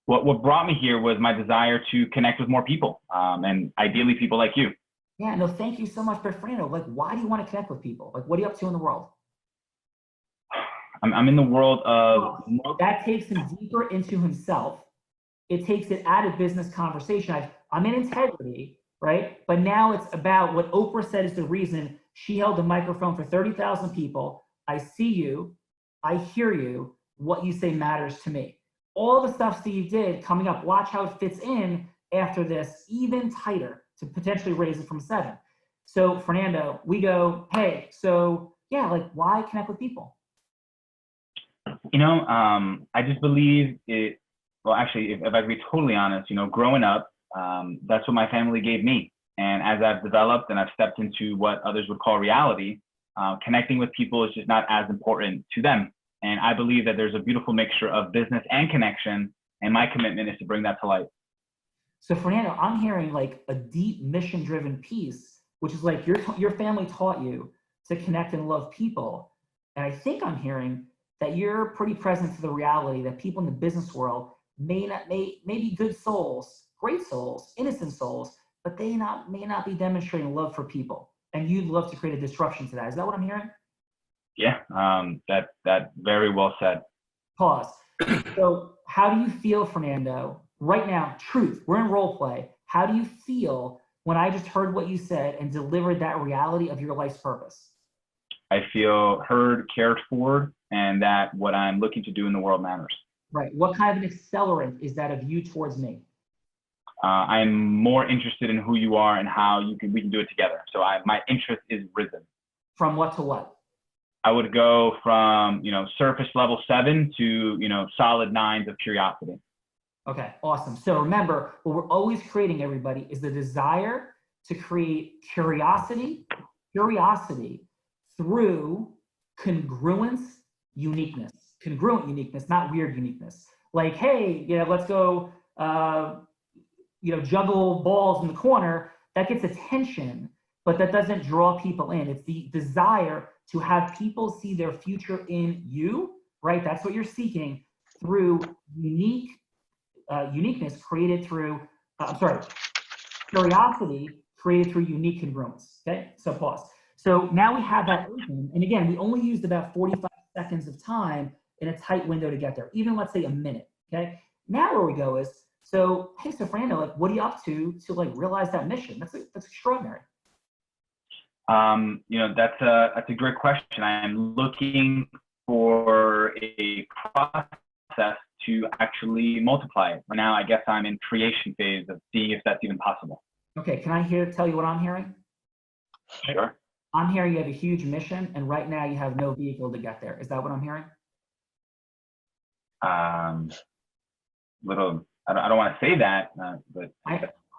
what brought me here was my desire to connect with more people, and ideally people like you. Yeah, no, thank you so much. But Fernando, like, why do you want to connect with people? Like, what are you up to in the world? I'm in the world of. That takes him deeper into himself. It takes it out of business conversation. I'm in integrity, right? But now it's about what Oprah said is the reason she held the microphone for 30,000 people. I see you. I hear you. What you say matters to me. All the stuff Steve did coming up, watch how it fits in after this, even tighter to potentially raise it from 7. So Fernando, we go, hey, so yeah, like why connect with people? You know, I just believe it. Well, actually, if I can be totally honest, you know, growing up, that's what my family gave me. And as I've developed and I've stepped into what others would call reality, connecting with people is just not as important to them. And I believe that there's a beautiful mixture of business and connection. And my commitment is to bring that to life. So Fernando, I'm hearing like a deep mission-driven piece, which is like your family taught you to connect and love people. And I think I'm hearing that you're pretty present to the reality that people in the business world may be good souls, great souls, innocent souls, but they may not be demonstrating love for people. And you'd love to create a disruption to that. Is that what I'm hearing? Yeah, that very well said. Pause. So how do you feel, Fernando, right now? Truth, we're in role play. How do you feel when I just heard what you said and delivered that reality of your life's purpose? I feel heard, cared for, and that what I'm looking to do in the world matters. Right. What kind of an accelerant is that of you towards me? I'm more interested in who you are and how we can do it together. So my interest is risen. From what to what? I would go from, you know, surface level 7 to, you know, solid 9s of curiosity. Okay, awesome. So remember, what we're always creating, everybody, is the desire to create curiosity through congruence, uniqueness. Congruent uniqueness, not weird uniqueness. Like, hey, you know, let's go, you know, juggle balls in the corner. That gets attention, but that doesn't draw people in. It's the desire to have people see their future in you, right? That's what you're seeking through uniqueness created through, curiosity created through unique congruence. Okay, so pause. So now we have that open, and again, we only used about 45 seconds of time in a tight window to get there, even let's say a minute. Okay, now where we go is, so hey, so Fernando, like, what are you up to like realize that mission? That's extraordinary. You know, that's a great question. I am looking for a process to actually multiply it. Right now, I guess I'm in creation phase of seeing if that's even possible. Okay, can I tell you what I'm hearing? Sure. I'm hearing you have a huge mission, and right now you have no vehicle to get there. Is that what I'm hearing? I don't want to say that, but.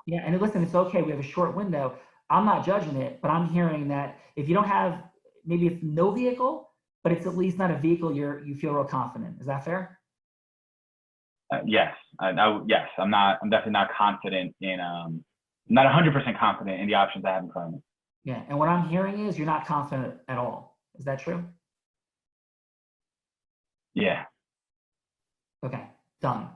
Yeah, and listen, it's okay. We have a short window. I'm not judging it, but I'm hearing that if you don't have, maybe it's no vehicle, but it's at least not a vehicle you feel real confident. Is that fair? Yes. Yes. I'm definitely not confident in. Not 100% confident in the options I have in front of me. Yeah, and what I'm hearing is you're not confident at all. Is that true? Yeah. Okay, done.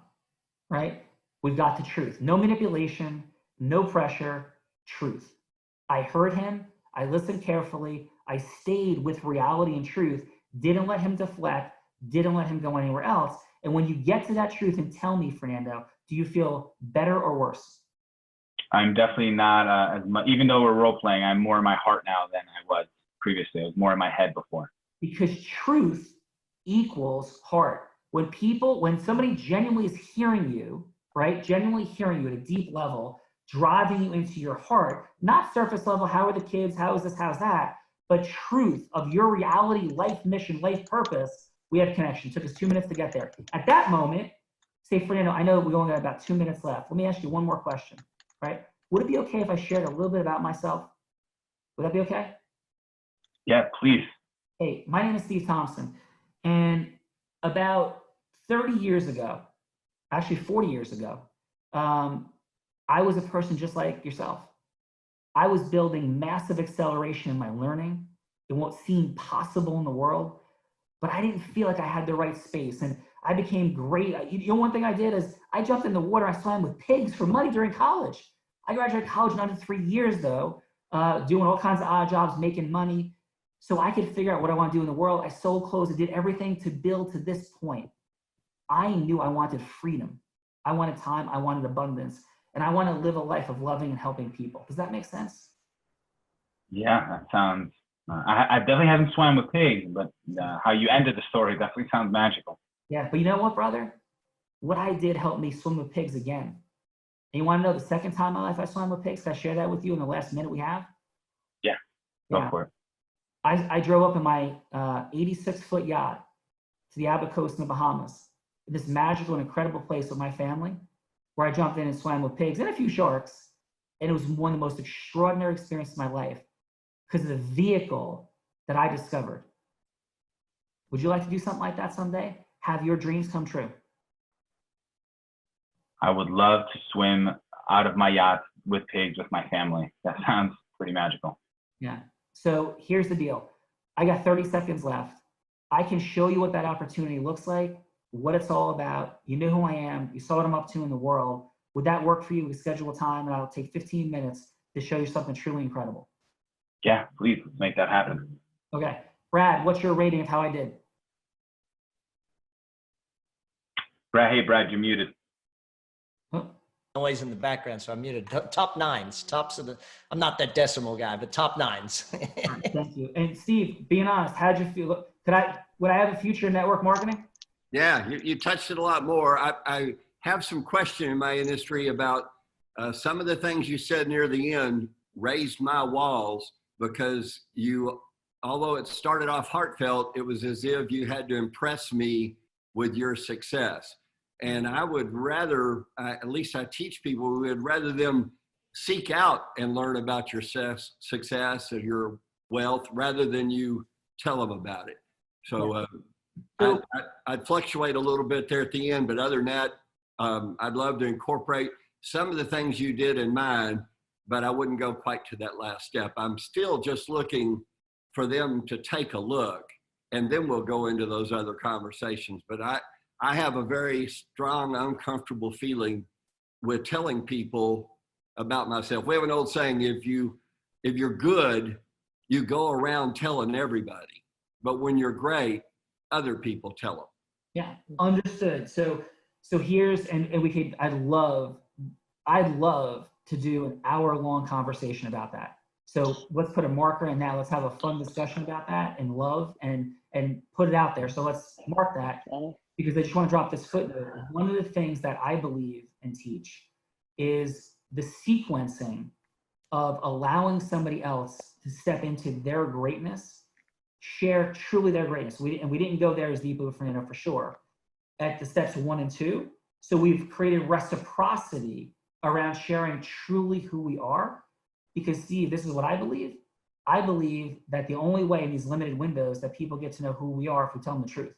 Right? We've got the truth. No manipulation, no pressure, truth. I heard him. I listened carefully. I stayed with reality and truth. Didn't let him deflect. Didn't let him go anywhere else. And when you get to that truth and tell me, Fernando, do you feel better or worse? I'm definitely not as much, even though we're role playing, I'm more in my heart now than I was previously. I was more in my head before. Because truth equals heart. When somebody genuinely is hearing you, right? Genuinely hearing you at a deep level, driving you into your heart, not surface level, how are the kids, how is this, how's that, but truth of your reality, life mission, life purpose, we have connection. It took us 2 minutes to get there. At that moment, say, Fernando, I know we only got about 2 minutes left. Let me ask you one more question, right? Would it be okay if I shared a little bit about myself? Would that be okay? Yeah, please. Hey, my name is Steve Thompson, and about 30 years ago, actually 40 years ago, I was a person just like yourself. I was building massive acceleration in my learning. It won't seem possible in the world, but I didn't feel like I had the right space. And I became great. You know, one thing I did is I jumped in the water. I swam with pigs for money during college. I graduated college in under 3 years though, doing all kinds of odd jobs, making money. So I could figure out what I want to do in the world. I sold clothes. I did everything to build to this point. I knew I wanted freedom. I wanted time. I wanted abundance. And I want to live a life of loving and helping people. Does that make sense? Yeah, that sounds, I definitely haven't swam with pigs, but how you ended the story definitely sounds magical. Yeah, but you know what, brother? What I did helped me swim with pigs again. And you want to know the second time in my life I swam with pigs? Can I share that with you in the last minute we have? Yeah, go for it. I drove up in my 86-foot yacht to the Abbot Coast in the Bahamas, this magical and incredible place with my family, where I jumped in and swam with pigs and a few sharks. And it was one of the most extraordinary experiences of my life because of the vehicle that I discovered. Would you like to do something like that someday? Have your dreams come true? I would love to swim out of my yacht with pigs with my family. That sounds pretty magical. Yeah. So here's the deal. I got 30 seconds left. I can show you what that opportunity looks like, what it's all about. You know who I am. You saw what I'm up to in the world. Would that work for you? We schedule a time and I'll take 15 minutes to show you something truly incredible. Yeah, please make that happen. Okay. Brad, what's your rating of how I did? Brad, hey Brad, you're muted. Noise in the background, so I'm muted. Top nines, tops of the, I'm not that decimal guy, but top nines. Thank you. And Steve, being honest, how'd you feel? Would I have a future in network marketing? Yeah, you touched it a lot more. I have some question in my industry about some of the things you said near the end raised my walls because although it started off heartfelt, it was as if you had to impress me with your success. And I would rather, at least I teach people, we would rather them seek out and learn about your success and your wealth rather than you tell them about it. So I'd fluctuate a little bit there at the end, but other than that, I'd love to incorporate some of the things you did in mine, but I wouldn't go quite to that last step. I'm still just looking for them to take a look, and then we'll go into those other conversations. But I have a very strong, uncomfortable feeling with telling people about myself. We have an old saying, if you're good, you go around telling everybody. But when you're great, other people tell them. Yeah, understood. So here's, and we could, I'd love to do an hour-long conversation about that. So let's put a marker in that. Let's have a fun discussion about that and love and put it out there. So let's mark that because I just want to drop this footnote. One of the things that I believe and teach is the sequencing of allowing somebody else to step into their greatness, share truly their greatness. We didn't go there as deeply with Fernando for sure at the steps 1 and 2. So we've created reciprocity around sharing truly who we are. Because Steve, this is what I believe. I believe that the only way in these limited windows that people get to know who we are if we tell them the truth.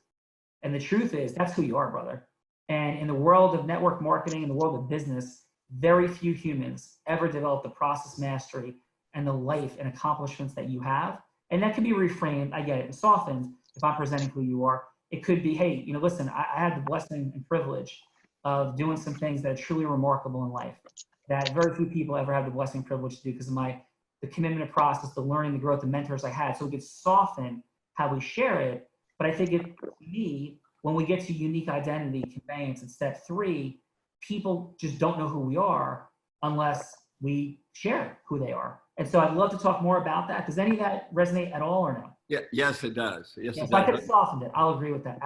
And the truth is that's who you are, brother. And in the world of network marketing, in the world of business, very few humans ever develop the process mastery and the life and accomplishments that you have. And that can be reframed, I get it, and softened if I'm presenting who you are. It could be, hey, listen, I had the blessing and privilege of doing some things that are truly remarkable in life that very few people ever have the blessing and privilege to do because of the commitment to process, the learning, the growth, the mentors I had. So it gets softened how we share it. But I think to me, when we get to unique identity conveyance in step 3, people just don't know who we are unless we share who they are. And so I'd love to talk more about that. Does any of that resonate at all or no? Yeah, yes, it does. Yes, it So I could does. have softened it. I'll agree with that.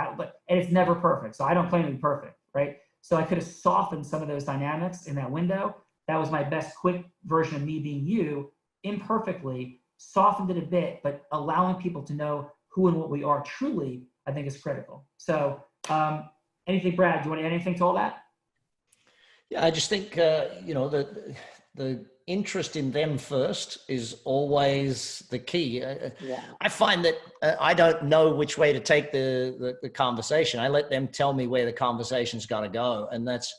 And it's never perfect. So I don't claim to be perfect, right? So I could have softened some of those dynamics in that window. That was my best quick version of me being you, imperfectly, softened it a bit, but allowing people to know who and what we are truly, I think is critical. So anything, Brad, do you want to add anything to all that? Yeah, I just think, the interest in them first is always the key. I find that I don't know which way to take the conversation. I let them tell me where the conversation's got to go. And that's,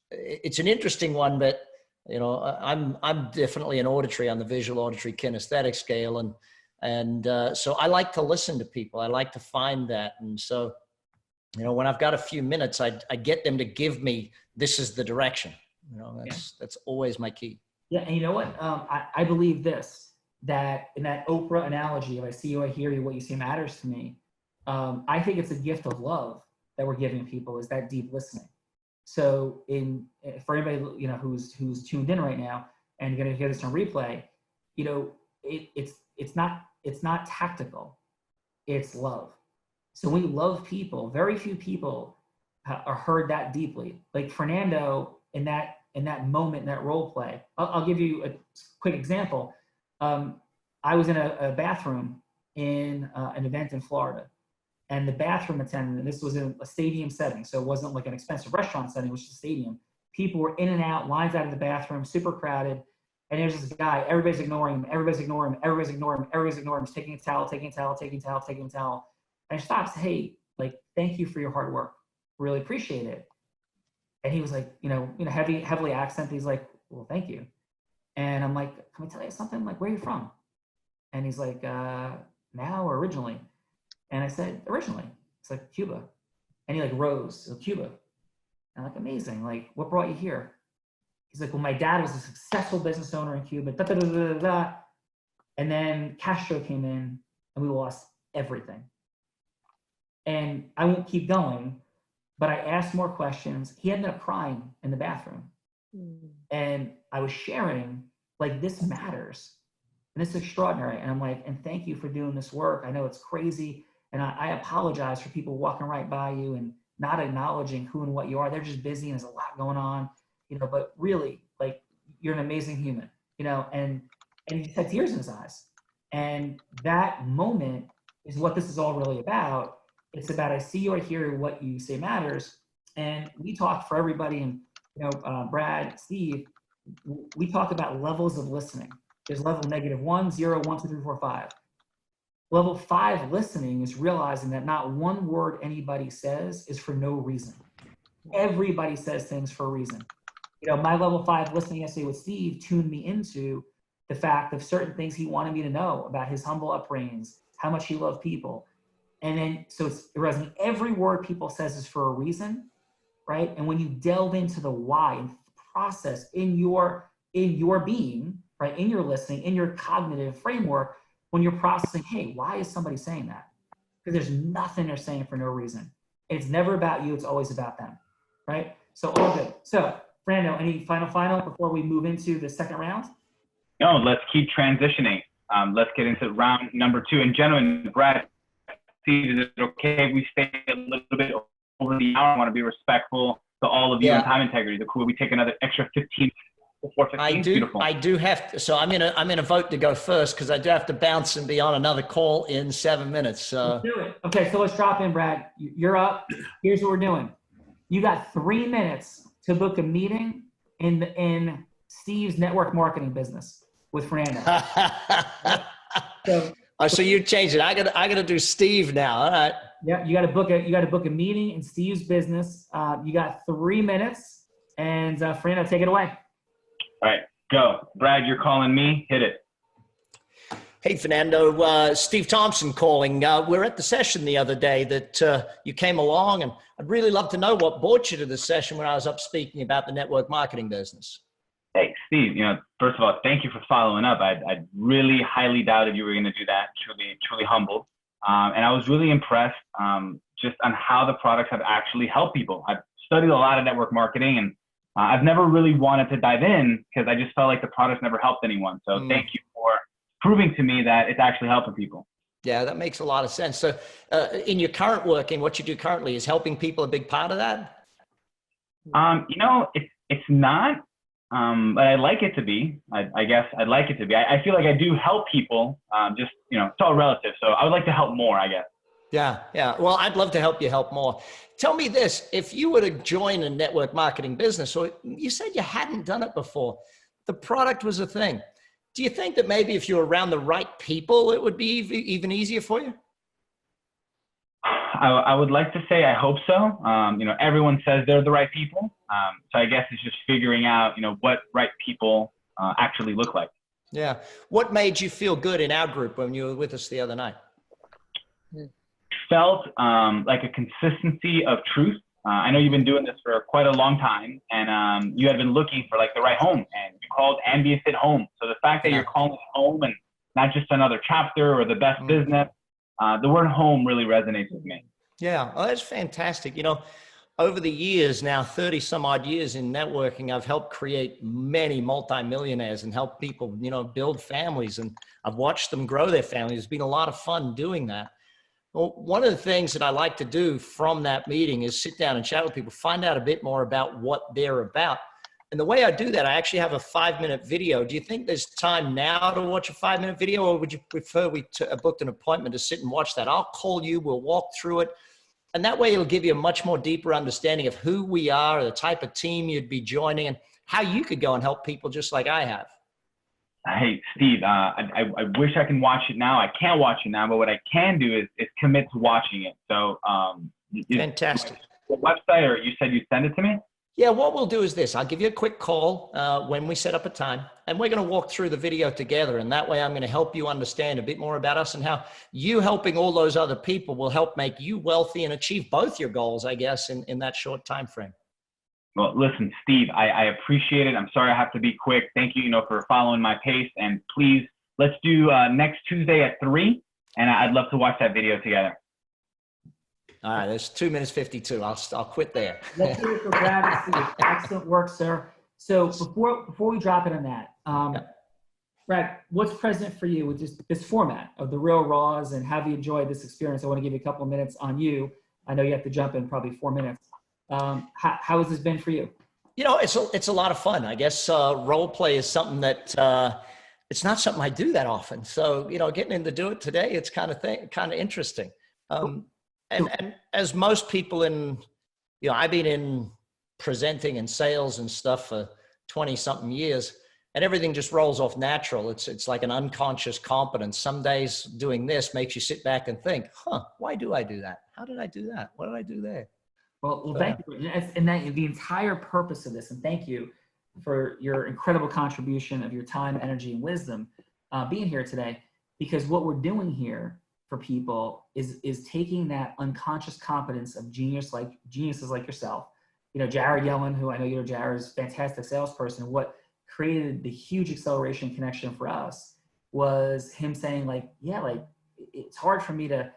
it's an interesting one, but I'm definitely an auditory on the visual auditory kinesthetic scale. And so I like to listen to people. I like to find that. And so You know, when I've got a few minutes, I get them to give me, this is the direction. You know, that's always my key. Yeah, and you know what? I believe this, that in that Oprah analogy, if I see you, I hear you, what you say matters to me. I think it's a gift of love that we're giving people, is that deep listening. So for anybody, you know, who's tuned in right now and you're gonna hear this on replay, you know, it's not tactical, it's love. So when you love people, very few people are heard that deeply. Like Fernando in that moment, in that role play. I'll give you a quick example. I was in a bathroom in an event in Florida, and the bathroom attendant, and this was in a stadium setting, so it wasn't like an expensive restaurant setting, it was just a stadium. People were in and out, lines out of the bathroom, super crowded. And there's this guy, everybody's ignoring him, everybody's ignoring him, everybody's ignoring him, everybody's ignoring him. He's taking a towel, taking a towel, taking a towel, taking a towel. And I stopped, hey, like, thank you for your hard work. Really appreciate it. And he was like, you know, heavily accent. He's like, well, thank you. And I'm like, can I tell you something? Like, where are you from? And he's like, now or originally? And I said, originally. It's like, Cuba. And he like rose, so Cuba. And I'm like, amazing. Like, what brought you here? He's like, well, my dad was a successful business owner in Cuba. Da, da, da, da, da, da. And then Castro came in and we lost everything. And I won't keep going, but I asked more questions. He ended up crying in the bathroom. And I was sharing, like, this matters. And this is extraordinary. And I'm like, and thank you for doing this work. I know it's crazy. And I apologize for people walking right by you and not acknowledging who and what you are. They're just busy and there's a lot going on, you know, but really, like, you're an amazing human, you know, and he just had tears in his eyes. And that moment is what this is all really about. It's about, I see you, I hear you, what you say matters. And we talked for everybody, and, you know, Brad, Steve, we talk about levels of listening. There's level -1, 0, 1, 2, 3, 4, 5. Level 5 listening is realizing that not one word anybody says is for no reason. Everybody says things for a reason. You know, my level 5 listening yesterday with Steve tuned me into the fact of certain things he wanted me to know about his humble upbringings, how much he loved people. And then, so it's realizing every word people says is for a reason, right? And when you delve into the why and process in your being, right, in your listening, in your cognitive framework, when you're processing, hey, why is somebody saying that? Because there's nothing they're saying for no reason. It's never about you, it's always about them, right? So all good. So, Fernando, any final before we move into the second round? No, let's keep transitioning. Let's get into round number 2. And gentlemen, Brad, is it okay if we stay a little bit over the hour? I want to be respectful to all of you and time integrity. Could we take another extra 15 before 15? Beautiful. I do have to, so I'm gonna vote to go first because I do have to bounce and be on another call in 7 minutes. So let's do it. Okay, so let's drop in, Brad. You're up. Here's what we're doing. You got 3 minutes to book a meeting in Steve's network marketing business with Fernando. So you changed it. I gotta do Steve now. All right. Yeah, you gotta book a meeting in Steve's business. You got 3 minutes, and Fernando, take it away. All right, go. Brad, you're calling me. Hit it. Hey, Fernando, Steve Thompson calling. We're at the session the other day that you came along, and I'd really love to know what brought you to the session when I was up speaking about the network marketing business. Hey, Steve, you know, first of all, thank you for following up. I really highly doubted you were going to do that. Truly humbled. And I was really impressed just on how the products have actually helped people. I've studied a lot of network marketing, and I've never really wanted to dive in because I just felt like the products never helped anyone. So thank you for proving to me that it's actually helping people. Yeah, that makes a lot of sense. So in your current working, what you do currently, is helping people a big part of that? You know, it's not. But I'd like it to be. I guess I'd like it to be. I feel like I do help people. Just, you know, it's all relative. So I would like to help more, I guess. Yeah. Well, I'd love to help you help more. Tell me this: if you were to join a network marketing business, or you said you hadn't done it before, the product was a thing. Do you think that maybe if you're around the right people, it would be even easier for you? I would like to say I hope so. You know, everyone says they're the right people. So I guess it's just figuring out, you know, what right people actually look like. Yeah. What made you feel good in our group when you were with us the other night? felt like a consistency of truth. I know you've been doing this for quite a long time, and you had been looking for like the right home, and you called Ambient home. So the fact that you're calling it home and not just another chapter or the best business, the word home really resonates with me. Yeah, oh, that's fantastic. You know, over the years now, 30 some odd years in networking, I've helped create many multimillionaires and help people, you know, build families, and I've watched them grow their families. It's been a lot of fun doing that. Well, one of the things that I like to do from that meeting is sit down and chat with people, find out a bit more about what they're about. And the way I do that, I actually have a 5-minute video. Do you think there's time now to watch a 5-minute video, or would you prefer we booked an appointment to sit and watch that? I'll call you, we'll walk through it. And that way it'll give you a much more deeper understanding of who we are, the type of team you'd be joining, and how you could go and help people just like I have. Hey, Steve, I wish I can watch it now. I can't watch it now, but what I can do is commit to watching it. So Fantastic. The website, or you said you'd send it to me? Yeah, what we'll do is this. I'll give you a quick call when we set up a time, and we're going to walk through the video together. And that way I'm going to help you understand a bit more about us and how you helping all those other people will help make you wealthy and achieve both your goals, I guess, in that short time frame. Well, listen, Steve, I appreciate it. I'm sorry I have to be quick. Thank you, for following my pace. And please, let's do next Tuesday at 3, and I'd love to watch that video together. All right, there's 2 minutes 52. I'll quit there. Let's do it for Brad and Steve. Excellent work, sir. So before we drop in on that, Brad, what's present for you with this format of the Real Raws, and have you enjoyed this experience? I want to give you a couple of minutes on you. I know you have to jump in probably 4 minutes. How has this been for you? You know, it's a lot of fun. I guess role play is something that it's not something I do that often. So, getting in to do it today, it's kind of interesting. And as most people I've been in presenting and sales and stuff for 20 something years, and everything just rolls off natural. It's like an unconscious competence. Some days doing this makes you sit back and think, why do I do that? How did I do that? What did I do there? Well, thank you. And the entire purpose of this, and thank you for your incredible contribution of your time, energy, and wisdom being here today, because what we're doing here for people is taking that unconscious competence of geniuses like yourself. Jared Yellen, who I know Jared is a fantastic salesperson. What created the huge acceleration connection for us was him saying it's hard for me to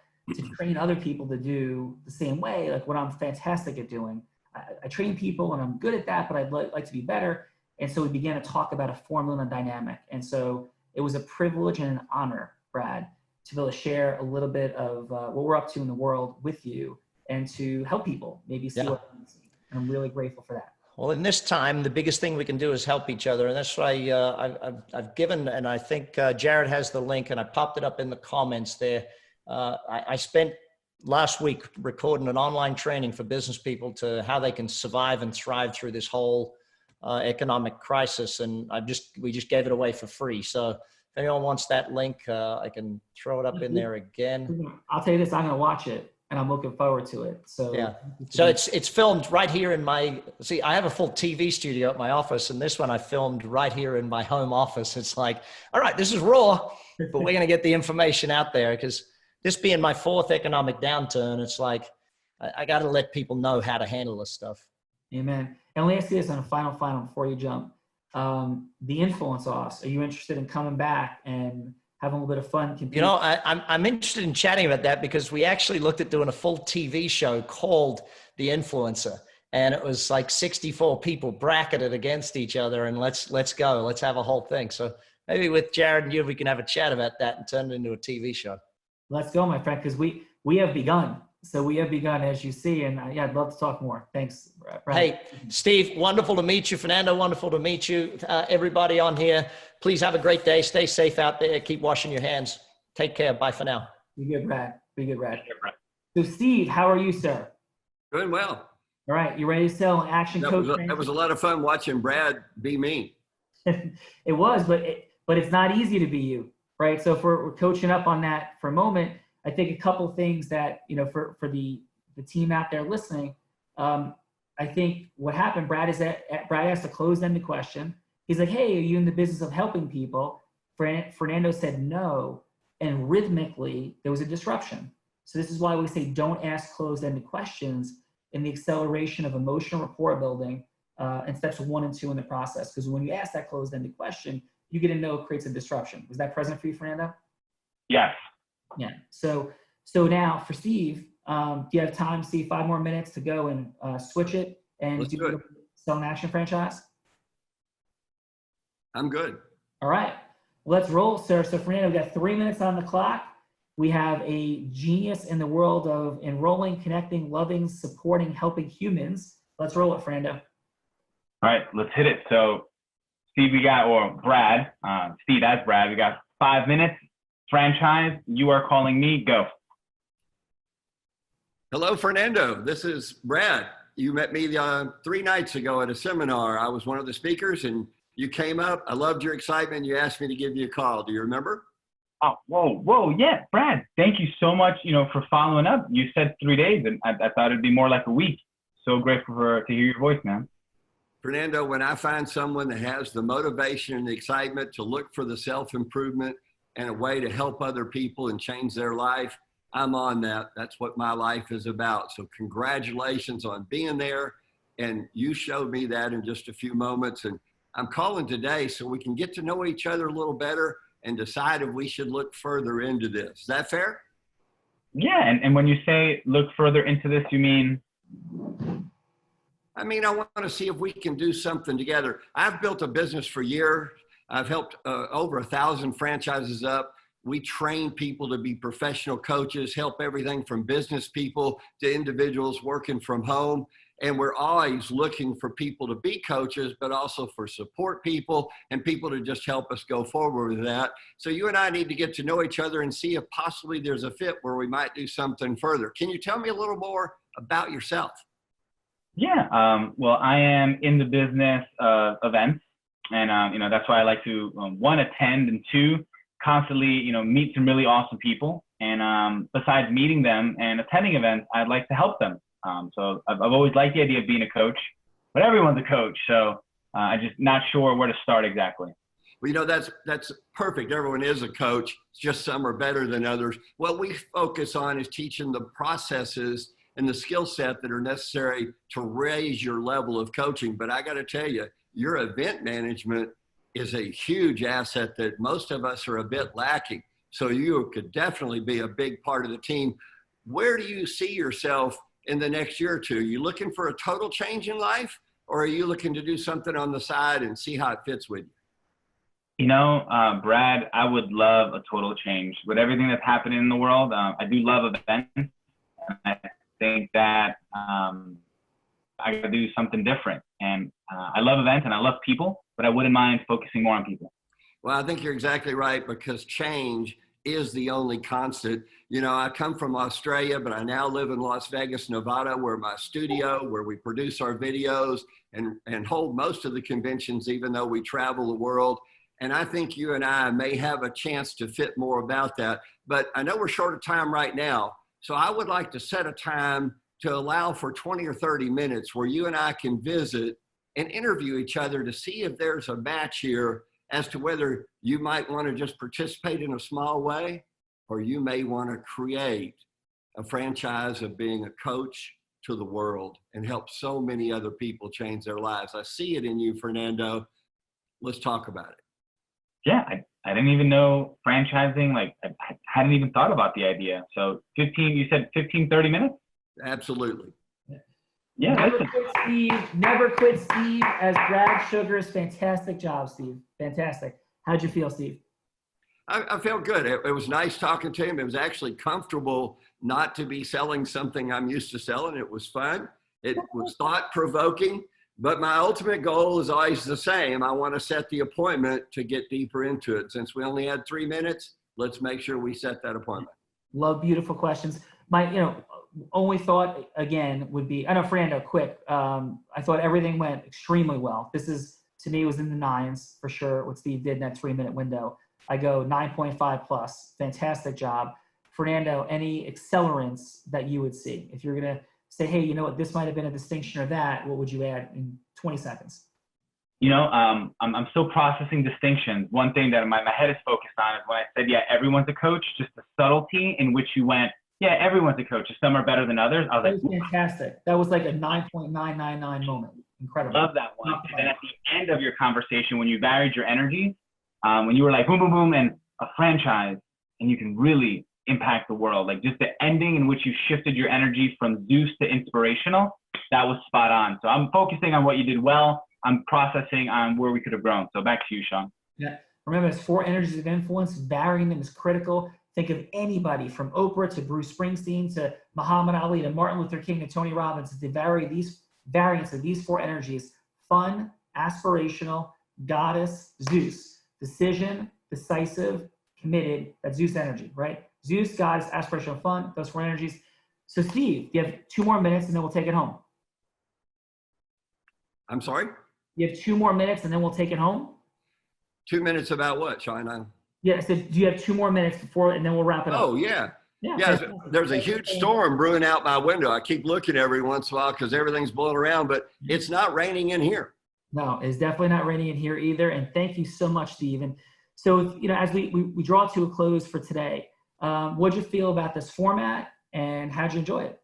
train other people to do the same way, like what I'm fantastic at doing. I train people and I'm good at that, but I'd like to be better. And so we began to talk about a formula and a dynamic. And so it was a privilege and an honor, Brad, to be able to share a little bit of what we're up to in the world with you, and to help people maybe see what I'm seeing. And I'm really grateful for that. Well, in this time, the biggest thing we can do is help each other. And that's why I've given, and I think Jared has the link, and I popped it up in the comments there. I spent last week recording an online training for business people to how they can survive and thrive through this whole economic crisis. And we just gave it away for free. So if anyone wants that link, I can throw it up in there again. I'll tell you this, I'm going to watch it, and I'm looking forward to it. So yeah. So it's filmed right here in I have a full TV studio at my office, and this one I filmed right here in my home office. It's like, all right, this is raw, but we're going to get the information out there, because this being my 4th economic downturn, it's like, I got to let people know how to handle this stuff. Amen. And let me ask you this on a final before you jump. The influence loss, are you interested in coming back and having a little bit of fun? I'm interested in chatting about that, because we actually looked at doing a full TV show called The Influencer, and it was like 64 people bracketed against each other, and let's go, let's have a whole thing. So maybe with Jared and you, we can have a chat about that and turn it into a TV show. Let's go, my friend, because we have begun. So we have begun, as you see, and I'd love to talk more. Thanks, Brad. Hey, Steve, wonderful to meet you. Fernando, wonderful to meet you. Everybody on here, please have a great day. Stay safe out there. Keep washing your hands. Take care. Bye for now. Be good, Brad. Be good, Brad. So, Steve, how are you, sir? Doing well. All right, you ready to sell an action coach? That was a lot of fun watching Brad be me. It was, but it's not easy to be you, right? So if we're coaching up on that for a moment, I think a couple of things that, for the team out there listening, I think what happened, Brad asked a closed-ended question. He's like, hey, are you in the business of helping people? Fernando said no, and rhythmically there was a disruption. So this is why we say don't ask closed-ended questions in the acceleration of emotional rapport building in steps 1 and 2 in the process. Because when you ask that closed-ended question, you get to know it creates a disruption. Was that present for you, Fernando? Yes. Yeah. So now for Steve, do you have time, Steve, 5 more minutes to go and switch it and Let's do it. sell an action franchise? I'm good. All right. Let's roll, sir. So Fernando, we've got 3 minutes on the clock. We have a genius in the world of enrolling, connecting, loving, supporting, helping humans. Let's roll it, Fernando. All right, let's hit it. So Steve, Brad, Steve as Brad, we got 5 minutes. Franchise, you are calling me, go. Hello, Fernando. This is Brad. You met me 3 nights ago at a seminar. I was one of the speakers and you came up. I loved your excitement. You asked me to give you a call. Do you remember? Oh, whoa, yeah, Brad, thank you so much, for following up. You said 3 days, and I thought it'd be more like a week. So grateful to hear your voice, man. Fernando, when I find someone that has the motivation and the excitement to look for the self-improvement and a way to help other people and change their life, I'm on that. That's what my life is about. So congratulations on being there. And you showed me that in just a few moments. And I'm calling today so we can get to know each other a little better and decide if we should look further into this. Is that fair? Yeah, and when you say look further into this, you mean? I mean, I want to see if we can do something together. I've built a business for years. I've helped over 1,000 franchises up. We train people to be professional coaches, help everything from business people to individuals working from home. And we're always looking for people to be coaches, but also for support people and people to just help us go forward with that. So you and I need to get to know each other and see if possibly there's a fit where we might do something further. Can you tell me a little more about yourself? Yeah, well, I am in the business of events, and that's why I like to 1, attend, and 2, constantly meet some really awesome people. And besides meeting them and attending events, I'd like to help them. So I've always liked the idea of being a coach, but everyone's a coach, so I'm just not sure where to start exactly. Well, that's perfect. Everyone is a coach. It's just some are better than others. What we focus on is teaching the processes and the skill set that are necessary to raise your level of coaching. But I got to tell you, your event management is a huge asset that most of us are a bit lacking. So you could definitely be a big part of the team. Where do you see yourself in the next year or 2? Are you looking for a total change in life, or are you looking to do something on the side and see how it fits with you? Brad, I would love a total change with everything that's happening in the world. I do love events, and I think that I got to do something different. And I love events and I love people, but I wouldn't mind focusing more on people. Well, I think you're exactly right, because change is the only constant. I come from Australia, but I now live in Las Vegas, Nevada, where my studio, where we produce our videos and hold most of the conventions, even though we travel the world. And I think you and I may have a chance to fit more about that. But I know we're short of time right now. So I would like to set a time to allow for 20 or 30 minutes where you and I can visit and interview each other to see if there's a match here as to whether you might want to just participate in a small way, or you may want to create a franchise of being a coach to the world and help so many other people change their lives. I see it in you, Fernando. Let's talk about it. Yeah, I didn't even know franchising, I hadn't even thought about the idea. So you said 15, 30 minutes? Absolutely. Yeah. Never quit Steve as Brad Sugars. Fantastic job, Steve. Fantastic. How'd you feel, Steve? I felt good. It was nice talking to him. It was actually comfortable not to be selling something I'm used to selling. It was fun. It was thought-provoking. But my ultimate goal is always the same. I want to set the appointment to get deeper into it. Since we only had 3 minutes, let's make sure we set that appointment. Love beautiful questions. My, only thought again would be, I know Fernando, quick. I thought everything went extremely well. This is, to me, was in the 9s for sure. What Steve did in that 3-minute window. I go 9.5 plus. Fantastic job. Fernando, any accelerants that you would see? If you're going to say, hey, you know what, this might have been a distinction or that, what would you add in 20 seconds? I'm still processing distinctions. One thing that my head is focused on is when I said, yeah, everyone's a coach, just the subtlety in which you went, Yeah, everyone's a coach. Some are better than others. I That was was like, fantastic. That was like a 9.999 moment. Incredible. love that one. And then at the end of your conversation, when you varied your energy, when you were like, boom, boom, boom, and a franchise, and you can really impact the world. Like just the ending in which you shifted your energy from Zeus to inspirational, that was spot on. So I'm focusing on what you did well. I'm processing on where we could have grown. So back to you, Sean. Yeah. Remember, there's 4 energies of influence. Varying them is critical. Think of anybody from Oprah to Bruce Springsteen to Muhammad Ali to Martin Luther King to Tony Robbins. To vary these variants of these 4 energies: fun, aspirational, goddess, Zeus. Decision, decisive, committed. That's Zeus energy, right? Zeus, goddess, aspirational, fun. Those 4 energies. So Steve, you have 2 more minutes and then we'll take it home. I'm sorry? You have 2 more minutes and then we'll take it home. 2 minutes about what, Sean? Yeah, so do you have 2 more minutes before, and then we'll wrap it up? Oh, yeah. Yeah, Yeah, there's a huge storm brewing out my window. I keep looking every once in a while because everything's blowing around, but it's not raining in here. No, it's definitely not raining in here either. And thank you so much, Steve. And so, you know, as we draw to a close for today, what'd you feel about this format and how'd you enjoy it?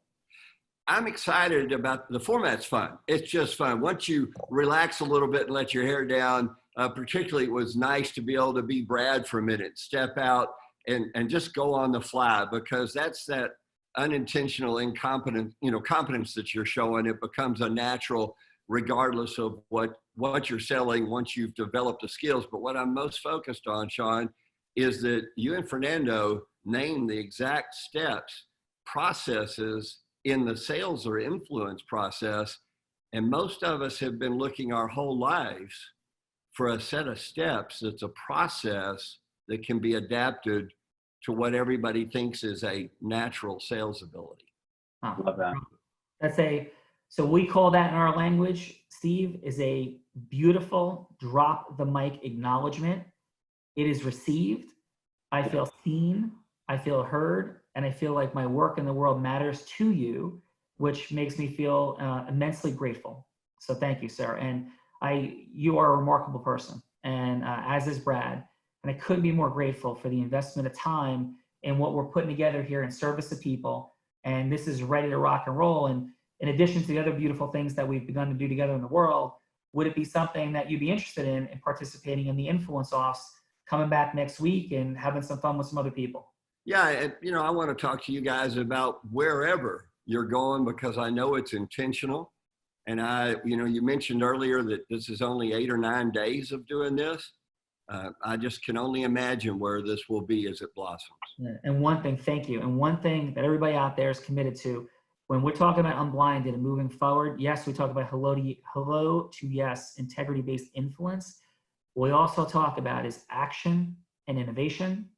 I'm excited about the format's fun. It's just fun. Once you relax a little bit and let your hair down, particularly it was nice to be able to be Brad for a minute, step out and just go on the fly, because that's that unintentional incompetence, competence that you're showing. It becomes a natural regardless of what you're selling once you've developed the skills. But what I'm most focused on, Sean, is that you and Fernando named the exact steps, processes in the sales or influence process. And most of us have been looking our whole lives for a set of steps that's a process that can be adapted to what everybody thinks is a natural sales ability. Love that. So we call that in our language, Steve, is a beautiful drop the mic acknowledgement. It is received. I feel seen, I feel heard, and I feel like my work in the world matters to you, which makes me feel immensely grateful. So thank you, sir. And you are a remarkable person, and as is Brad. And I couldn't be more grateful for the investment of time in what we're putting together here in service of people. And this is ready to rock and roll. And in addition to the other beautiful things that we've begun to do together in the world, would it be something that you'd be interested in participating in the influence offs, coming back next week and having some fun with some other people? Yeah, and I want to talk to you guys about wherever you're going, because I know it's intentional. And you mentioned earlier that this is only 8 or 9 days of doing this. I just can only imagine where this will be as it blossoms. Yeah. And one thing, thank you. And one thing that everybody out there is committed to, when we're talking about unblinded and moving forward, yes, we talk about hello to yes, integrity-based influence. What we also talk about is action and innovation,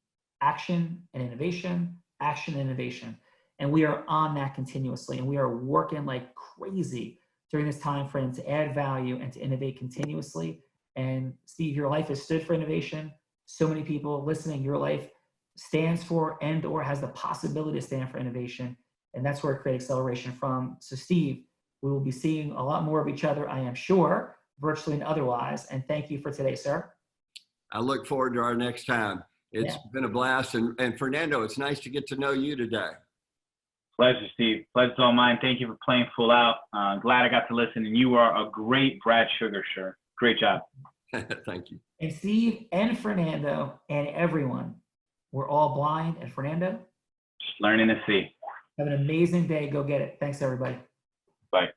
action and innovation, action and innovation. And we are on that continuously. And we are working like crazy during this time frame to add value and to innovate continuously. And Steve, your life has stood for innovation. So many people listening, your life stands for and or has the possibility to stand for innovation. And that's where I create acceleration from. So Steve, we will be seeing a lot more of each other, I am sure, virtually and otherwise. And thank you for today, sir. I look forward to our next time. It's been a blast. And Fernando, it's nice to get to know you today. Pleasure, Steve. Pleasure's all mine. Thank you for playing full out. Glad I got to listen. And you are a great Brad Sugar, sir. Great job. Thank you. And Steve and Fernando and everyone, we're all blind. And Fernando, Just learning to see. have an amazing day. Go get it. Thanks, everybody. Bye.